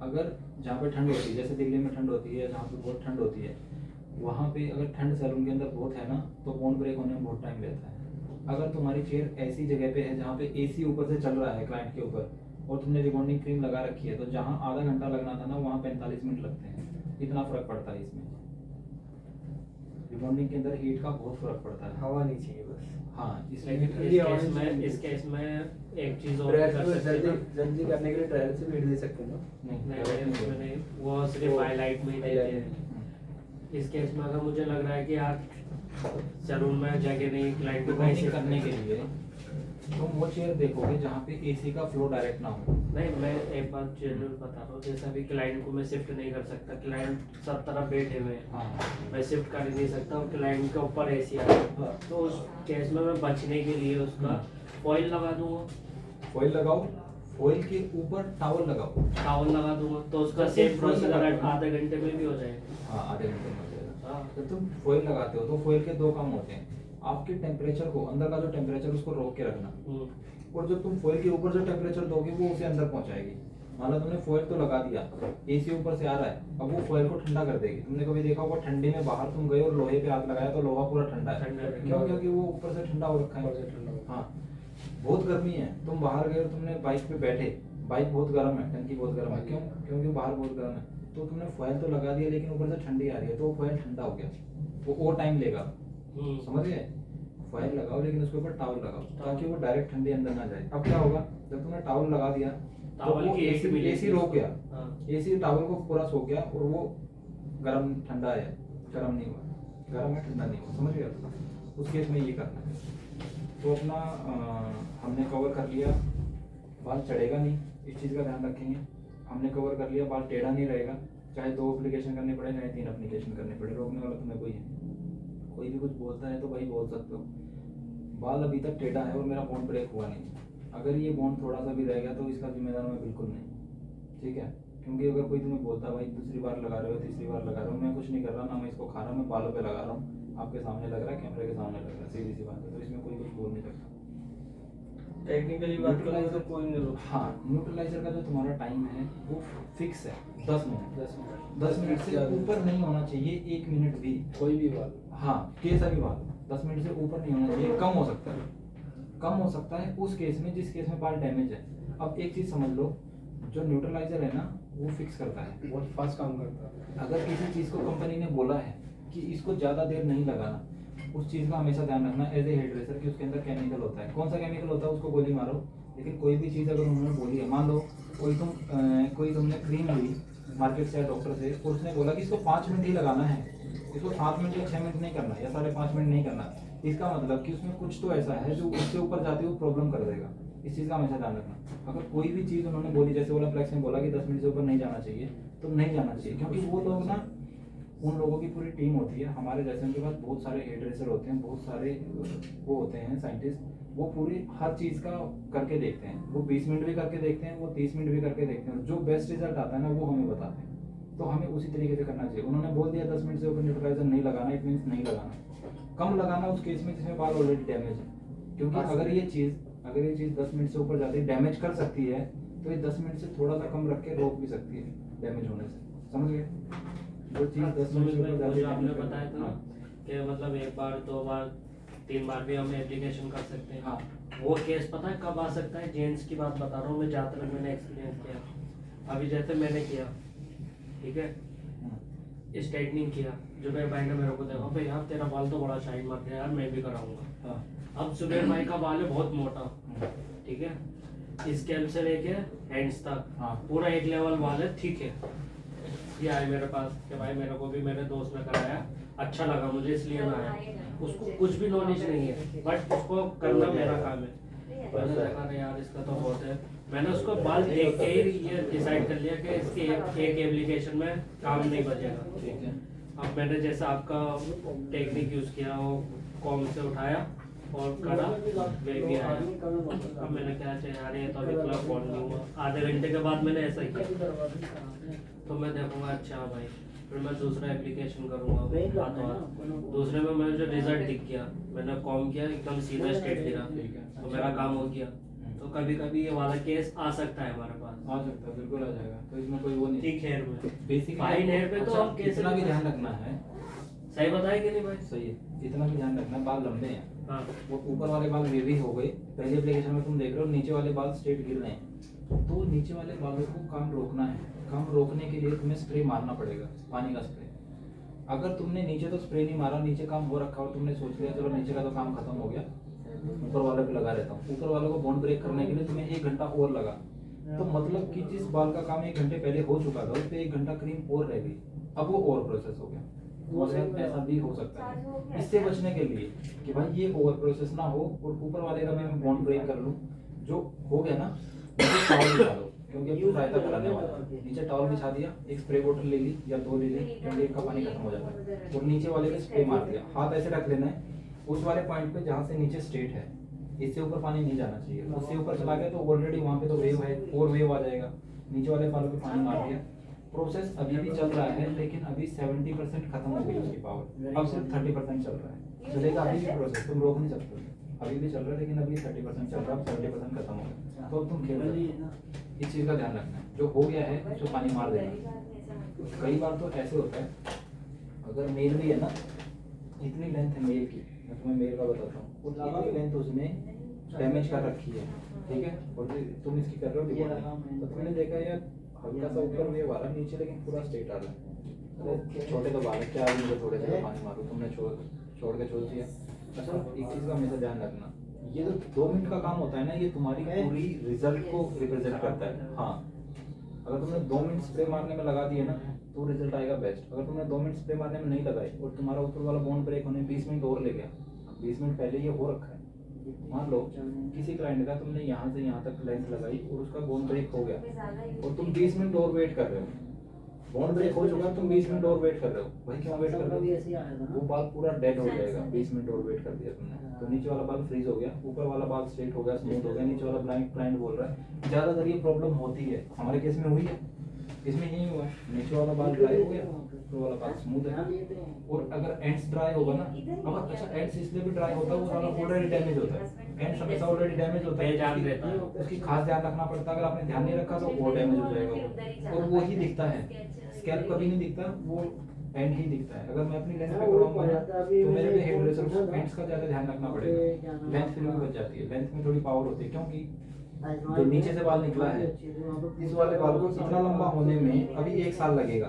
अगर जहाँ पे ठंड होती है, जैसे दिल्ली में ठंड होती है, जहाँ पे बहुत ठंड होती है, वहाँ पे अगर ठंड सैलून के अंदर बहुत है ना, तो बॉन्ड ब्रेक होने में बहुत टाइम लेता है। अगर तुम्हारी चेयर ऐसी जगह पे है जहाँ पे एसी ऊपर से चल रहा है क्लाइंट के ऊपर, और तुमने रिबॉन्डिंग क्रीम लगा रखी है, तो जहाँ आधा घंटा लगना था ना, वहाँ 45 मिनट लगते हैं। इतना फर्क पड़ता है इसमें। रिबॉन्डिंग के अंदर हीट का बहुत फर्क पड़ता है। हवा नहीं चाहिए बस। हाँ, लेकिन इसलिए इस केस में एक चीज और ट्रायल कर से सकते हैं जल्दी ना। जल्दी करने के लिए ट्रायल से भी हिट दे सकते हैं ना। नहीं, उसमें नहीं, वो सिर्फ हाईलाइट में ही देते हैं। इस केस में अगर मुझे लग रहा है कि यार सैलून में जगह नहीं क्लाइंट को रिबॉन्डिंग पैसे करने के लिए तुम वो चेयर देखोगे जहाँ पे एसी का फ्लो डायरेक्ट ना हो। नहीं, मैं एक बात जनरल बता रहा हूँ, जैसे अभी क्लाइंट को मैं शिफ्ट नहीं कर सकता, क्लाइंट सब तरफ बैठे हुए हैं, हाँ मैं शिफ्ट कर ही नहीं सकता और क्लाइंट के ऊपर एसी आ रहा है, तो उस केस में मैं बचने के लिए उसका फॉइल लगा दूंगा, फॉइल लगाओ, फॉइल के ऊपर टॉवल लगाओ। टॉवल लगा दूंगा, तो उसका तो सेम तुम फॉइल प्रोसीजर लगाते हो। आधे घंटे में भी हो जाएगा। हाँ, आधे घंटे में हो जाएगा। हाँ, तो तुम फॉइल लगाते हो तो फॉइल के दो काम होते हैं। आपके टेम्परेचर को, अंदर का जो टेम्परेचर उसको रोक के रखना, और जो तुम फॉइल के ऊपर जो टेम्परेचर दोगे वो उसे अंदर पहुंचाएगी। मान लो तुमने फॉइल तो लगा दिया, एसी ऊपर से आ रहा है, अब वो फॉइल को ठंडा कर देगी। तुमने कभी देखा होगा ठंडी में बाहर तुम गए और लोहे पे हाथ लगाया तो लोहा पूरा ठंडा है, ठंडा है। क्यों? क्योंकि वो ऊपर से ठंडा हो रखा ऊपर से है। ठंडा हो। हाँ, बहुत गर्मी है, तुम बाहर गए और तुमने बाइक पे बैठे, बाइक बहुत गर्म है, टंकी बहुत गर्म है, क्यों? क्योंकि बाहर बहुत गर्म है। तो तुमने फॉइल तो लगा दिया लेकिन ऊपर से ठंडी आ रही है, तो वो फॉइल ठंडा हो गया, वो और टाइम लेगा। समझ गए? फॉइल लगाओ लेकिन उसके ऊपर टॉवल लगाओ ताकि वो डायरेक्ट ठंडी अंदर ना जाए। अब क्या होगा, जब तुमने टॉवल लगा दिया तो टॉवल वो की एक मिनट एसी रोक गया, हाँ। एसी टॉवल को पूरा सोख गया और वो गर्म ठंडा है, गर्म नहीं हुआ, गर्म है ठंडा नहीं हुआ। समझ गया? उस केस में ये करना है। तो अपना हमने कवर कर लिया, बाल चढ़ेगा नहीं, इस चीज़ का ध्यान रखेंगे। हमने कवर कर लिया, बाल टेढ़ा नहीं रहेगा, चाहे 2 एप्लीकेशन करने पड़े चाहे 3 एप्लीकेशन करने पड़े, रोकने वाला तुम्हें कोई है। कोई भी कुछ बोलता है तो भाई बोल सकते हो। बाल अभी तक टेढ़ा है और मेरा बॉन्ड ब्रेक हुआ नहीं, अगर ये बॉन्ड थोड़ा सा भी रह गया तो इसका जिम्मेदार मैं बिल्कुल नहीं, ठीक है? क्योंकि अगर कोई तुम्हें बोलता है भाई दूसरी बार लगा रहे हो, तीसरी बार लगा रहे हो, मैं कुछ नहीं कर रहा ना, मैं इसको खा रहा हूँ, मैं बालों पे लगा रहा हूँ, आपके सामने लग रहा है, कैमरे के सामने लग रहा है, सीधी सी बात है, तो इसमें कोई कुछ बोल नहीं सकता। टेक्निकली बात करें तो कोई नहीं रोक। हाँ, न्यूट्रलाइजर का जो तुम्हारा टाइम है वो फिक्स है 10 मिनट। 10 मिनट से ऊपर नहीं होना चाहिए, 1 मिनट भी। कोई भी बाल। हाँ, कैसा भी बाल 10 मिनट से ऊपर नहीं होना चाहिए, कम हो सकता है, कम हो सकता है उस केस में जिस केस में बाल डैमेज है। अब एक चीज समझ लो, जो न्यूट्रलाइजर है ना वो फिक्स करता है, बहुत फास्ट काम करता है। अगर किसी चीज को कंपनी ने बोला है कि इसको ज्यादा देर नहीं लगाना, उस चीज का हमेशा ध्यान रखना एज ए हेयर ड्रेसर कि उसके अंदर केमिकल होता है। कौन सा केमिकल होता है उसको गोली मारो, लेकिन कोई भी चीज अगर उन्होंने बोली है, मान लो कोई तुमने क्रीम ली मार्केट से या डॉक्टर से और उसने बोला कि इसको 5 मिनट ही लगाना है, इसको 7 मिनट या 6 मिनट नहीं करना या 5.5 मिनट नहीं करना, इसका मतलब कि उसमें कुछ तो ऐसा है जो उससे ऊपर जाते हुए प्रॉब्लम कर देगा। इस चीज़ का हमेशा ध्यान रखना। अगर कोई भी चीज़ उन्होंने बोली, जैसे ओलंप्लेक्स ने बोला कि 10 मिनट से ऊपर नहीं जाना चाहिए, तो नहीं जाना चाहिए, क्योंकि वो लोग ना, उन लोगों की पूरी टीम होती है, हमारे जैसे उनके पास बहुत सारे हेयर ड्रेसर होते हैं, बहुत सारे वो होते हैं साइंटिस्ट, वो पूरी हर चीज़ का करके देखते हैं, वो 20 मिनट भी करके देखते हैं, वो 30 मिनट भी करके देखते हैं, जो बेस्ट रिजल्ट आता है ना वो हमें बताते हैं। तो हमें उसी तरीके से करना चाहिए। उन्होंने बोल दिया 10 मिनट से ऊपर न्यूट्रलाइजर नहीं लगाना, इट मीन्स नहीं लगाना, कम लगाना उस केस में जिसमें बाल ऑलरेडी डैमेज है, क्योंकि अगर ये चीज़ 10 मिनट से ऊपर जाती है, डैमेज कर सकती है, तो ये 10 मिनट से थोड़ा सा कम रख के रोक भी सकती है डैमेज होने से। समझ गए? जो चीज़ 10 मिनट से ऊपर जाती है, आपने damage कर- बताया था हाँ। कि मतलब 1 बार 2 बार 3 बार भी हम एप्लीकेशन कर सकते हैं। हाँ वो केस पता है कब आ सकता है? जेंट्स की बात बता रहा हूँ मैं, जहाँ तक मैंने एक्सपीरियंस किया। अभी जैसे मैंने किया, ठीक है, स्ट्रेटनिंग किया, जुबैर भाई ने मेरे को देखा, भाई यार तेरा बाल तो बड़ा शाइन मार गया यार, मैं भी कराऊंगा। हाँ अब जुबैर भाई का बाल है बहुत मोटा, ठीक है, स्कैल्प से लेके हैंड्स तक हाँ। पूरा एक लेवल बाल है, ठीक है। ये आए मेरे पास कि भाई मेरे को भी मेरे दोस्त ने कराया, अच्छा लगा मुझे इसलिए मैं आया। उसको कुछ भी नॉलेज नहीं है, बट उसको करना मेरा काम है। मैंने देखा अरे यार इसका तो बहुत है, मैंने उसको बाल देख के ही ये डिसाइड कर लिया कि इसके एक एप्लीकेशन में काम नहीं बचेगा। ठीक है। अब मैंने जैसा आपका टेक्निक यूज़ किया, वो कॉम से उठाया और करा, वे भी आया। अब मैंने क्या चाहिए यार, ये तो अभी क्लब कॉल नहीं हुआ। आधे घंटे के बाद मैंने ऐसा ही किया, तो मैं देखूंगा अच्छा भाई, फिर मैं दूसरा एप्लीकेशन करूंगा हाथों हाथ। दूसरे में मुझे जो रिजल्ट दिख गया, मैंने कॉम किया एकदम सीधा स्ट्रेट गिरा, ठीक है। तो मेरा काम हो गया। तो कभी कभी ये वाला केस आ सकता है हमारे पास। आ सकता है, बिल्कुल आ जाएगा, तो इसमें कोई वो नहीं। ठीक हेयर में बेसिक फाइन हेयर पे तो हम कैसे इतना भी ध्यान रखना है, सही बताए कि नहीं भाई? सही है, इतना भी ध्यान रखना है, बाल लंबे हैं, हाँ वो ऊपर वाले बाल वेवी हो गए, पहले एप्लीकेशन में तुम देख रहे हो नीचे वाले बाल स्ट्रेट गिर रहे हैं, तो नीचे वाले बालों को काम रोकना है। काम रोकने के लिए तुम्हें स्प्रे मारना पड़ेगा, पानी का स्प्रे। अगर तुमने नीचे तो स्प्रे नहीं मारा, नीचे काम हो रखा और तुमने सोच लिया चलो नीचे का तो काम खत्म हो गया, ऊपर वाले पे लगा रहता हूँ, ऊपर वालों को बॉन्ड ब्रेक करने के लिए तुम्हें 1 घंटा और लगा, तो मतलब कि जिस बाल का काम 1 घंटे पहले हो चुका था उस पर 1 घंटा क्रीम और रह गई, अब वो ओवर प्रोसेस हो गया। तो ऐसा भी हो सकता है। इससे बचने के लिए कि भाई ये ओवर प्रोसेस ना हो और ऊपर वाले का मैं बॉन्ड ब्रेक कर लूँ, जो हो गया ना नीचे टॉवल बिछा दो, क्योंकि अब तुम रायता कराने वाला है। नीचे टॉवल बिछा दिया, एक स्प्रे बोतल ले ली या 2 ले ली, क्योंकि एक का पानी खत्म हो जाता है, और नीचे वाले पे स्प्रे मार दिया। हाथ ऐसे रख लेना है उस वाले पॉइंट पे जहाँ से नीचे स्ट्रेट है, इससे ऊपर पानी नहीं जाना चाहिए। उससे ऊपर चला गया तो ऑलरेडी वहाँ पे तो वेव है और वेव आ जाएगा, नीचे वाले बालों पे पानी मार दिया। प्रोसेस अभी भी चल रहा है, लेकिन अभी 70% खत्म हो गई उसकी पावर, अब सिर्फ 30% चल रहा है। चलेगा अभी भी प्रोसेस, तुम रोक नहीं सकते, अभी भी चल रहा है, लेकिन अभी 30% चल रहा है, अब 70% खत्म हो गया, तो अब तुम खेल रहे हो। इस चीज़ का ध्यान रखना है, जो हो गया है उसको पानी मार देना। कई बार तो ऐसे होता है, अगर मेल भी है ना, इतनी लेंथ है मेल की, मैं तुम्हें मेल का बताता हूँ, और इतनी लेंथ उसने डैमेज कर रखी है, ठीक है, और तुम इसकी कर रहे हो डिबॉन्डिंग, तो तुमने देखा यार हल्का सा ऊपर वेव आ रहा है, नीचे लेकिन पूरा स्ट्रेट आ रहा है। अरे छोटे तो बाल है, क्या अभी मुझे थोड़े से पानी मारो, तुमने छोड़ के छोड़ दिया। अच्छा एक चीज़ का हमेशा ध्यान रखना, ये जो 2 मिनट का काम होता है ना, ये तुम्हारी पूरी रिजल्ट को रिप्रेजेंट करता है। हाँ, अगर तुमने 2 मिनट स्प्रे मारने में लगा दिए ना तो रिजल्ट आएगा बेस्ट। अगर तुमने 2 मिनट स्प्रे मारने में नहीं लगाए और तुम्हारा ऊपर वाला बॉन्ड ब्रेक होने 20 मिनट और ले गया, 20 मिनट पहले ये हो रखा है, मान लो किसी क्लाइंट का तुमने यहाँ से यहाँ तक लेंथ लगाई और उसका बॉन्ड ब्रेक हो गया और तुम 20 मिनट और वेट कर रहे हो, बॉन्ड ब्रेक हो चुका है, तुम 20 मिनट और वेट कर रहे हो, भाई क्यों वेट कर रहे हो? वो बाल पूरा डेड हो जाएगा, 20 मिनट और वेट कर दिया तुमने, तो नीचे वाला बाल फ्रीज हो गया, ऊपर वाला बाल स्ट्रेट हो गया, स्मूथ हो गया, नीचे वाला क्लाइंट बोल रहा है। ज्यादातर ये प्रॉब्लम होती है, हमारे केस में हुई है, इसमें यही हुआ, नीचे वाला बाल ड्राई हो गया, ऊपर वाला बाल स्मूथ है। और अगर एंड्स ड्राई होगा ना, अब अच्छा एंड्स इसलिए भी ड्राई होता है, वो सारा ऑलरेडी डैमेज होता है, एंड्स हमेशा ऑलरेडी डैमेज होता है, बेजान रहता है, उसकी खास ध्यान रखना पड़ता है। अगर आपने ध्यान नहीं रखा तो वो डैमेज हो जाएगा, और वो ही दिखता है, स्कैल्प कभी नहीं दिखता, वो एंड ही दिखता है। अगर मैं अपनी लेंथ पे कराऊंगा तो मेरे पे हेड ड्रेसर को एंड्स का ज्यादा ध्यान रखना पड़ेगा, लेंथ फिर भी बच जाती है, लेंथ में थोड़ी पावर होती है, क्योंकि जो नीचे से बाल निकला है इस वाले बाल को इतना लंबा होने में अभी 1 साल लगेगा,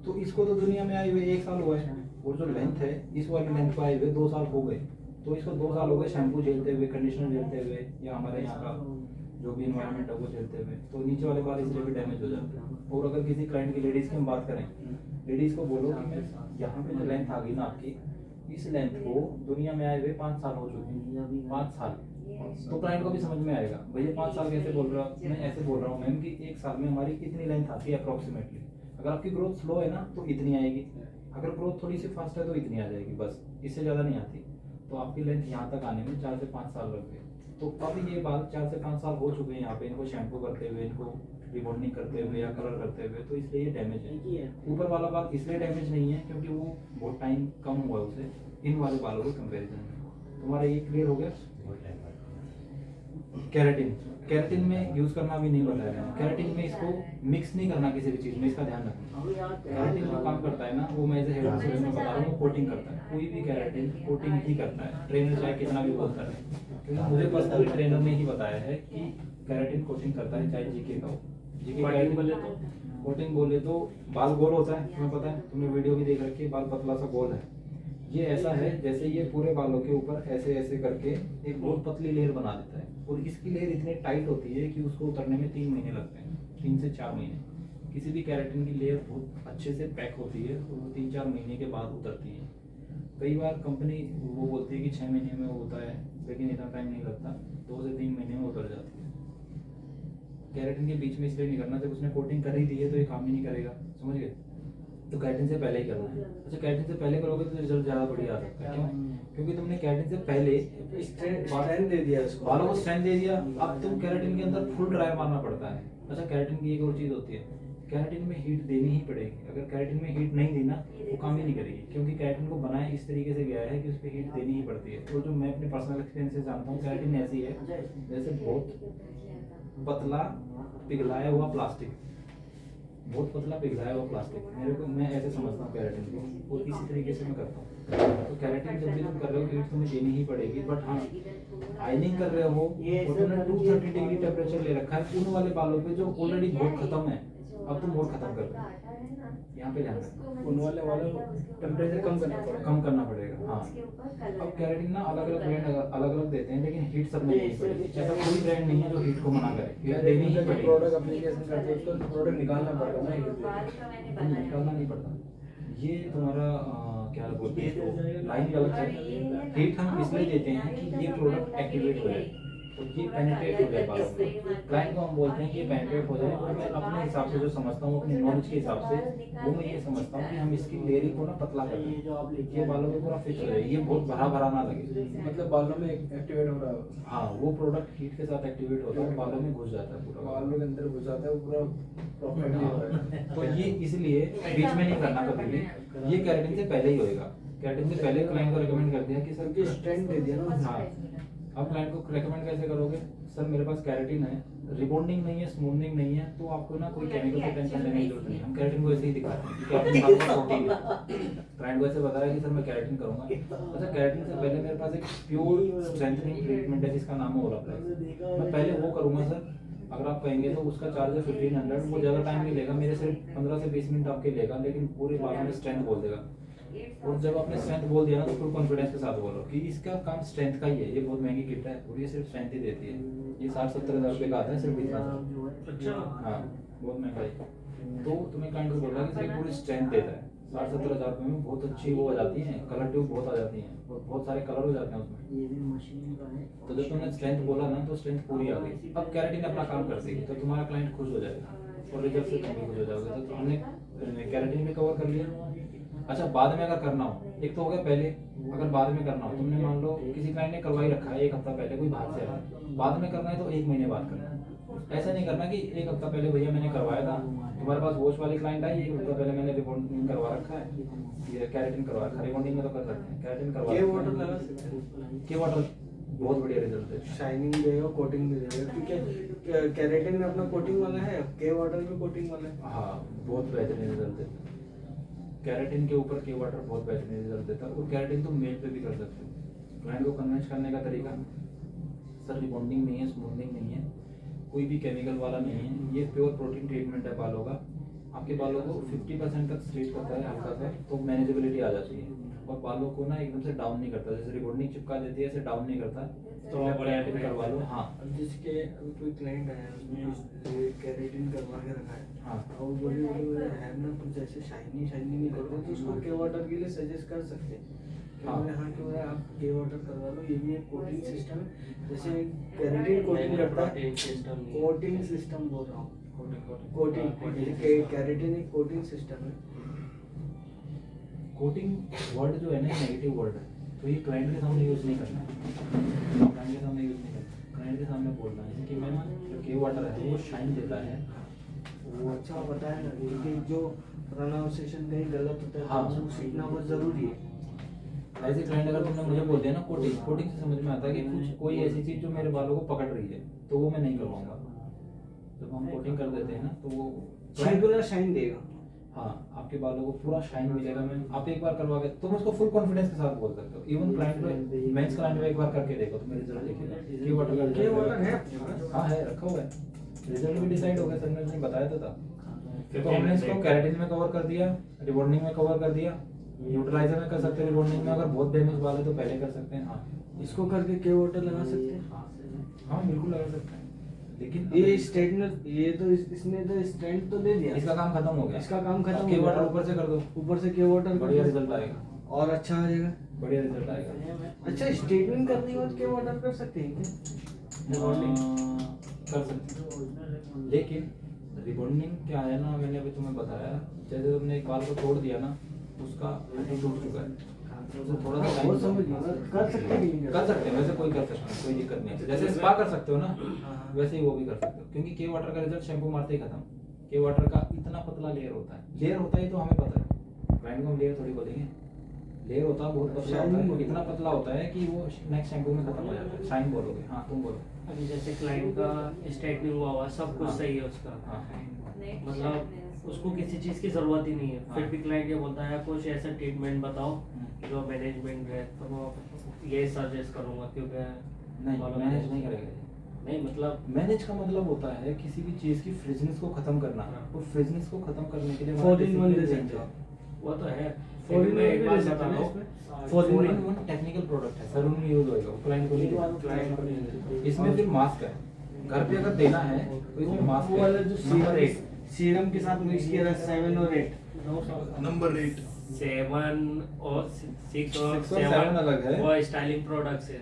तो इसको तो दुनिया में आए हुए 1 साल हुआ है, और जो लेंथ है इस वाली लेंथ को आए हुए 2 साल हो गए, तो इसको 2 साल हो गए शैम्पू झेलते हुए, कंडीशनर झेलते हुए, या हमारे यहाँ का जो भी इन्वायरमेंट है वो झेलते हुए, तो नीचे वाले बाल इसलिए भी डैमेज हो जाते हैं। और अगर किसी क्लाइंट की लेडीज की हम बात करें, लेडीज को बोलो कि मैं यहाँ पे जो लेंथ आ गई ना आपकी, इस लेंथ को दुनिया में आए हुए 5 साल हो चुके हैं, 5 साल, तो क्लाइंट को भी समझ में आएगा भैया 5 साल कैसे बोल रहा हूँ। मैं ऐसे बोल रहा हूँ मैम कि 1 साल में हमारी कितनी लेंथ आती है अप्रोक्सीमेटली, अगर आपकी ग्रोथ स्लो है ना तो इतनी आएगी, अगर ग्रोथ थोड़ी सी फास्ट है तो इतनी आ जाएगी, बस इससे ज़्यादा नहीं आती। तो आपकी लेंथ यहाँ तक आने में 4 से 5 साल लग गए, तो अब ये बाल 4 से 5 साल हो चुके हैं यहाँ पे, इनको शैम्पू करते हुए, इनको रिबॉन्डिंग करते हुए या कलर करते हुए, तो इसलिए ये डैमेज है। ऊपर वाला बाल इसलिए डैमेज नहीं है क्योंकि वो बहुत टाइम कम हुआ है उसे इन वाले बालों के कंपैरिजन में। तुम्हारा ये क्लियर हो गया? केराटिन केराटिन में यूज करना भी नहीं बताया मैंने। केराटिन में इसको मिक्स नहीं करना किसी भी चीज में, इसका ध्यान रखना। केराटिन जो काम करता है ना, वो मैं एज हेड में बता रहा हूँ, वो कोटिंग करता है। कोई भी केराटिन कोटिंग ही करता है, ट्रेनर चाहे कितना भी बोलता है, क्योंकि मुझे पर्सनली ट्रेनर ने ही बताया है कि केराटिन कोटिंग करता है, चाहे जीके का हो। जीके कोटिंग बोले तो कोटिंग बोले तो बाल गोल होता है, तुम्हें पता है, तुमने वीडियो भी देख रखी है, बाल पतला सा गोल है। ये ऐसा है जैसे ये पूरे बालों के ऊपर ऐसे ऐसे करके एक बहुत पतली लेयर बना देता है, और इसकी लेयर इतनी टाइट होती है कि उसको उतरने में 3 महीने लगते हैं, 3 से 4 महीने। किसी भी केराटिन की लेयर बहुत अच्छे से पैक होती है और वो 3-4 महीने के बाद उतरती है। कई बार कंपनी वो बोलती है कि 6 महीने में होता है, लेकिन इतना टाइम नहीं लगता, 2 से 3 महीने में उतर जाती है। केराटिन के बीच में इसलिए नहीं करना, जब उसने कोटिंग कर ही दी है तो ये काम ही नहीं करेगा, समझ गए? तो केराटिन से पहले ही करना है। अच्छा, केराटिन से पहले करोगे तो रिजल्ट ज़्यादा बढ़िया आ सकता है। क्यों? क्योंकि तुमने केराटिन से पहले स्ट्रेंथ दे दिया उसको, बालों को स्ट्रेंथ दे दिया। अब तुम केराटिन के अंदर फुल ड्राई मारना पड़ता है। अच्छा, केराटिन की एक और चीज़ होती है, केराटिन में हीट देनी ही पड़ेगी। अगर केराटिन में हीट नहीं दी ना, वो काम ही नहीं करेगी, क्योंकि केराटिन को बनाया इस तरीके से गया है कि उस पर हीट देनी ही पड़ती है। तो जो मैं अपने पर्सनल एक्सपीरियंस से जानता हूँ, केराटिन ऐसी है जैसे बहुत पतला पिघलाया हुआ प्लास्टिक, बहुत पतला पिघलाया हुआ प्लास्टिक। मेरे को, मैं ऐसे समझता हूँ केराटिन को, और इसी तरीके से मैं करता हूँ। तो केराटिन जब भी तुम कर रहे हो, हीट तुम्हें देनी ही पड़ेगी। बट हाँ, आयनिंग कर रहे हो और तुमने 230 डिग्री टेम्परेचर ले रखा है उन वाले बालों पे जो ऑलरेडी बहुत खत्म है, अब तुम और खत्म कर रहे हो। यहाँ पे ध्यान रखना, उन वाले टेम्परेचर कम करना पड़ेगा। हाँ। अब केराटिन ना अलग अलग ब्रांड अलग अलग देते हैं, लेकिन हीट सब में देनी पड़ेगी। ऐसा कोई ब्रांड नहीं है जो हीट को मना करे, हीट देनी ही पड़ेगी। प्रोडक्ट एप्लीकेशन करते हैं तो प्रोडक्ट निकालना पड़ेगा ना, निकालना नहीं पड़ता। ये तुम्हारा क्या बोलते हैं, लाइन गलत है। हीट हम इसलिए देते हैं कि ये प्रोडक्ट एक्टिवेट हो जाए और ये पेनिट्रेट हो जाए बालों में। क्लाइंट को हम बोलते हैं कि ये पेनिट्रेट हो जाए, और मैं अपने हिसाब से जो समझता हूँ, अपनी नॉलेज के हिसाब से, वो मैं ये समझता हूँ कि हम इसकी लेयरिंग को ना पतला कर दें, ये बालों में पूरा फिट हो जाए, ये बहुत भरा भरा ना लगे, मतलब बालों में एक्टिवेट हो रहा है। हाँ, वो प्रोडक्ट हीट के साथ एक्टिवेट होता है और बालों में घुस जाता है पूरा, बालों के अंदर घुस जाता है, वो पूरा परफेक्टली हो रहा है। तो ये इसलिए बीच में नहीं करना कभी भी, ये केराटिन से पहले ही होएगा। केराटिन से पहले क्लाइंट को रिकमेंड कर दिया कि सर क्योंकि स्ट्रेंथ दे दिया ना। हाँ, अब क्लाइंट को रिकमेंड कैसे करोगे? सर मेरे पास केराटिन है, रिबॉन्डिंग नहीं है, स्मूथनिंग नहीं है, तो आपको ना कोई केमिकल की टेंशन लेने की जरूरत नहीं है। हम केराटिन को ऐसे ही दिखा रहे हैं कि केराटिन आपका प्रोटीन है। क्लाइंट को ऐसे बता रहा है कि सर मैं केराटिन करूंगा। अच्छा, केराटिन से पहले मेरे पास एक प्योर स्ट्रेंथनिंग ट्रीटमेंट है जिसका नाम है ओलाप्लेक्स, मैं पहले वो करूंगा सर। अगर आप कहेंगे तो उसका चार्ज है 1500, वो ज़्यादा टाइम नहीं लेगा, मेरे सिर्फ 15 से 20 मिनट आपके लेगा, लेकिन पूरे बालों में स्ट्रेंथ बोल देगा। और जब आपने स्ट्रेंथ बोल दिया ना, तो फुल कॉन्फिडेंस के साथ बोलो कि इसका काम स्ट्रेंथ का ही है, ये बहुत महंगी किट है और ये सिर्फ स्ट्रेंथ ही देती है। ये 60-70 हज़ार रुपये का आता है सिर्फ इतना। अच्छा, हाँ, बहुत महंगा है। तो तुम्हें क्लाइंट को बोलना कि सर पूरी स्ट्रेंथ देता है, 60-70 हज़ार रुपये में बहुत अच्छी वो आ जाती है, कलर ट्यूब बहुत आ जाती हैं और बहुत सारे कलर हो जाते हैं उसमें। तो जब तुमने स्ट्रेंथ बोला ना, तो स्ट्रेंथ पूरी आ गई। अब केराटिन अपना काम कर देगी, तो तुम्हारा क्लाइंट खुश हो जाएगा और रिजल्ट से तुम भी खुश हो जाओगे। तो हमने केराटिन भी कवर कर लिया। अच्छा, बाद में अगर करना हो, एक तो हो गया पहले, अगर बाद में करना हो, तुमने मान लो किसी क्लाइंट ने करवाई रखा है 1 हफ्ता पहले, कोई बाहर से आया, बाद में करना है तो 1 महीने बाद करना है। ऐसा नहीं करना कि 1 हफ्ता पहले भैया मैंने करवाया था, तुम्हारे पास वॉश वाली क्लाइंट आई, 1 हफ्ता पहले मैंने रिबॉन्डिंग करवा रखा है, ये केराटिन करवा रखा है। रिबॉन्डिंग में तो कर सकते हैं, केराटिन करवा के वाटर लगा सकते हैं। के वाटर बहुत बढ़िया रिजल्ट है, शाइनिंग देगा, कोटिंग भी देगा, क्योंकि केराटिन में अपना कोटिंग वाला है, के वाटर भी कोटिंग वाला है। हाँ, बहुत बेहतरीन रिजल्ट देता है। केराटिन के ऊपर के वाटर बहुत बेहतरीन रिजल्ट देता है। और केराटिन तुम मेल पे भी कर सकते हो। क्लाइंट को कन्विंस करने का तरीका, सर रिबॉन्डिंग नहीं है, स्मूथनिंग नहीं है, कोई भी केमिकल वाला नहीं है, ये प्योर प्रोटीन ट्रीटमेंट है बालों का। आपके बालों को 50% तक स्ट्रेट करता है हल्का सा, तो मैनेजेबिलिटी आ जाती है और बालों को ना एकदम से डाउन नहीं करता, जैसे रिबॉन्डिंग चिपका देती है ऐसे डाउन नहीं करता। तो आप केराटिन करवा लो। हाँ, अब जिसके अभी कोई क्लाइंट आया है, उसने केराटिन करवा के रखा है, हाँ, और वो बोले है ना कुछ ऐसे शाइनी नहीं करते, तो उसको के वाटर के लिए सजेस्ट कर सकते हैं। हाँ। हाँ, कि बोले आप के वाटर करवा लो, ये भी एक कोटिंग सिस्टम है, जैसे केराटिन कोटिंग करता है, कोटिंग सिस्टम बोल रहा हूँ, कोटिंग केराटिन एक कोटिंग सिस्टम है। कोटिंग वर्ड जो है ना, नेगेटिव वर्ड है, तो ये क्लाइंट के सामने यूज नहीं करना है, क्लाइंट के सामने यूज नहीं करना, क्लाइंट के सामने बोलना है कि मैम जो के वाटर है वो शाइन देता है। वो अच्छा बताया ना, क्योंकि जो प्रोनाउंसिएशन कहीं गलत होता है, हाँ। तो वो सीखना बहुत जरूरी है। ऐसे क्लाइंट अगर तुमने मुझे बोल दिया ना कोटिंग से समझ में आता है कि कुछ कोई ऐसी चीज जो मेरे बालों को पकड़ रही है तो वो मैं नहीं करवाऊंगा। जब हम कोटिंग कर देते हैं ना तो वो रेगुलर शाइन देगा। हाँ आपके बालों को पूरा शाइन मिलेगा। मैम आप एक बार करवा के तुम उसको फुल कॉन्फिडेंस के साथ बोल सकते हो। इवन क्लाइंट में मेंस क्लाइंट में एक बार करके देखो तुम्हें रिजल्ट दिखेगा। के वाटर का के वाटर है? हाँ है, रखा हुआ है। रिजल्ट भी डिसाइड हो गया, सर ने बताया तो था। देखो हमने इसको केराटिन में कवर कर दिया, रिबॉन्डिंग में कवर कर दिया, न्यूट्रलाइजर में कर सकते हैं, रिबॉन्डिंग में अगर बहुत डैमेज वाला है तो पहले कर सकते हैं। हाँ इसको करके के वाटर लगा सकते हैं। हाँ बिल्कुल लगा सकते हैं, लेकिन ये स्ट्रेटनर, ये तो इसने तो स्ट्रेंथ तो दे दिया, इसका काम खत्म हो गया। इसका काम खत्म के हो वाटर गया। ऊपर से कर दो, ऊपर से के वाटर बढ़िया रिजल्ट आएगा, और अच्छा आ जाएगा। बढ़िया रिजल्ट आएगा। अच्छा स्ट्रेटनिंग करने के बाद के वाटर कर सकते हैं क्या? कर सकते हो, लेकिन रिबॉन्डिंग क्या है ना, मैंने अभी तुम्हें बताया, जैसे तुमने एक बाल को तोड़ दिया ना, उसका हड्डी टूट चुका है, उसे थोड़ा सा वो टाइम समझ गया ना, कर सकते हैं कि नहीं कर सकते हैं। वैसे कोई कर सकता है, कोई दिक्कत नहीं है। जैसे स्पा कर सकते हो ना, वैसे ही वो भी कर सकते हो, क्योंकि के वाटर का रिजल्ट शैम्पू मारते ही खत्म। के वाटर का इतना पतला लेयर होता है, लेयर होता है तो हमें पता है, क्लाइंट को हम लेयर थोड़ी बोलेंगे। लेयर होता है बहुत पतला होता है, इतना पतला होता है कि वो नेक्स्ट शैम्पू में खत्म हो जाता है। शाइन बोलोगे, हाँ तुम बोलो। अभी जैसे क्लाइंट का स्ट्रेटनिंग हुआ सब कुछ हाँ। सही है उसका, हाँ मतलब उसको किसी चीज की जरूरत ही नहीं है, फिर हाँ। भी क्लाइंट ये बोलता है कुछ ऐसा ट्रीटमेंट बताओ जो मैनेजमेंट है, तो वो ये सजेस्ट करूंगा क्योंकि नहीं, मालूम मैनेज नहीं करेगा। नहीं मतलब मैनेज का मतलब होता है किसी भी चीज की फ्रिजनेस को खत्म करना, हाँ। और फ्रिजनेस को खत्म करने के लिए 4-in-1 दे discipline सकते हो। चाहिए। वो तो है। 4-in-1 मैं एक भी बात दे सकते बता हैं रहा इसमें। हूँ, 4-in-1 टेक्निकल प्रोडक्ट है, सलून में यूज होएगा, वो क्लाइंट को नहीं देगा। क्लाइंट को नहीं देगा। इसमें फिर मास्क है, घर पे अगर देना है तो इसमें मास्क वो वाला जो नंबर 8 सीरम के साथ मिक्स किया था 7 और 8। नंबर 8 7 और 6 और 6 और 7 अलग है। वो स्टाइलिंग प्रोडक्ट्स है।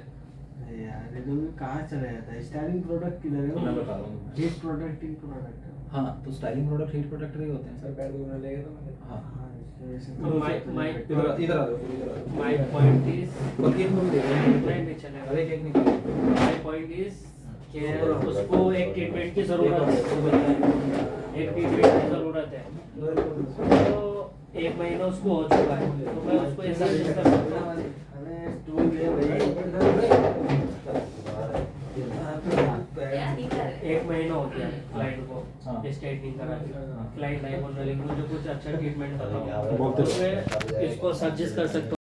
यार ये तो कहाँ चला जाता है? स्टाइलिंग प्रोडक्ट किधर है? मैं बता रहा हूँ। हीट प्रोटेक्टिंग प्रोडक्ट है। हाँ तो स्टाइलिंग प्रोडक्ट हीट प्रोटेक्टर ही होते हैं सर पैर धोने लेगा तो मैंने हाँ हाँ, ऐसे तो my इधर आ जाओ। my point is वकील को भी दे नहीं चलेगा। अरे एक निकाल। My point is कि उसको एक ट्रीटमेंट की जरूरत है, एक ट्रीटमेंट की जरूरत है, तो 1 महीना उसको हो चुका है, तो मैं उसको ऐसा सजेस्ट कर सकता हूँ। अरे स्टूल है भाई। 1 महीना हो गया है क्लाइंट को हाँ। स्ट्रेटनिंग करा के, क्लाइंट आई बोल रहा है मुझे कुछ अच्छा ट्रीटमेंट बताओ, बहुत तो मैं इसको सजेस्ट कर सकता हूँ।